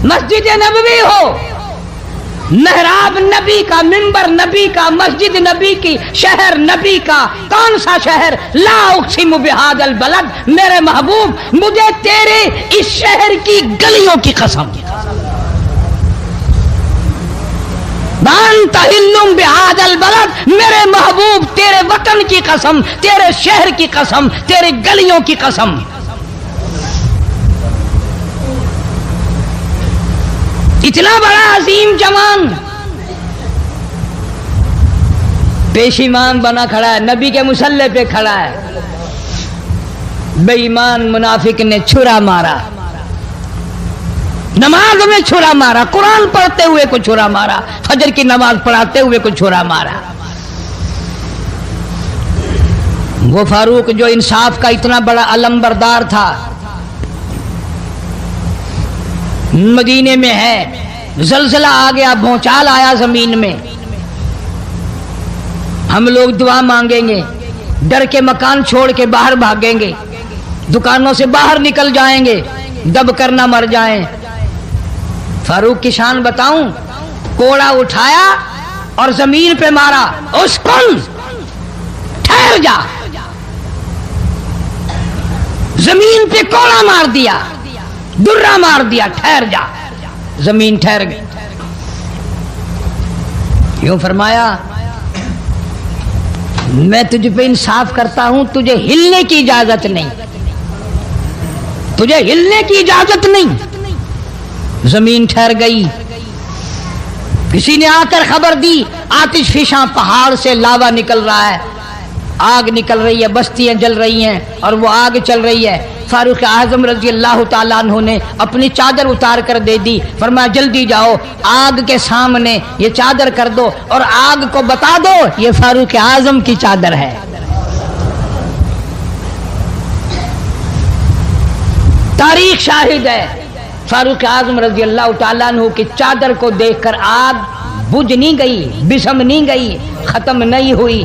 [SPEAKER 2] مسجد نبوی ہو، محراب نبی کا، منبر نبی کا، مسجد نبی کی، شہر نبی کا. کون سا شہر؟ لا اقسم بہذا البلد، میرے محبوب مجھے تیرے اس شہر کی گلیوں کی قسم، وانت حل بہذا البلد، میرے محبوب تیرے وطن کی قسم، تیرے شہر کی قسم، تیرے گلیوں کی قسم. اتنا بڑا عظیم جوان پیشیمان بنا کھڑا ہے، نبی کے مصلی پہ کھڑا ہے، بے ایمان منافق نے چھرا مارا، نماز میں چھرا مارا، قرآن پڑھتے ہوئے کو چھرا مارا، فجر کی نماز پڑھاتے ہوئے کو چھرا مارا. وہ فاروق جو انصاف کا اتنا بڑا علم بردار تھا، مدینے میں ہے، زلزلہ آ گیا، بھونچال آیا زمین میں، ہم لوگ دعا مانگیں گے، ڈر کے مکان چھوڑ کے باہر بھاگیں گے، دکانوں سے باہر نکل جائیں گے، دب کر نہ مر جائیں. فاروق کی شان بتاؤں، کوڑا اٹھایا اور زمین پہ مارا، اسکن ٹھہر جا، زمین پہ کوڑا مار دیا، درہ مار دیا، ٹھہر جا، زمین ٹھہر گئی. یوں فرمایا میں تجھ پہ انصاف کرتا ہوں، تجھے ہلنے کی اجازت نہیں، تجھے ہلنے کی اجازت نہیں. زمین ٹھہر گئی. کسی نے آ کر خبر دی آتش فشاں پہاڑ سے لاوا نکل رہا ہے، آگ نکل رہی ہے، بستیاں جل رہی ہیں اور وہ آگ چل رہی ہے. فاروق اعظم رضی اللہ تعالیٰ عنہ نے اپنی چادر اتار کر دے دی، فرمایا جلدی جاؤ آگ کے سامنے یہ چادر کر دو اور آگ کو بتا دو یہ فاروق اعظم کی چادر ہے. تاریخ شاہد ہے، فاروق اعظم رضی اللہ تعالیٰ عنہ کی چادر کو دیکھ کر آگ بجھ نہیں گئی، بسم نہیں گئی، ختم نہیں ہوئی،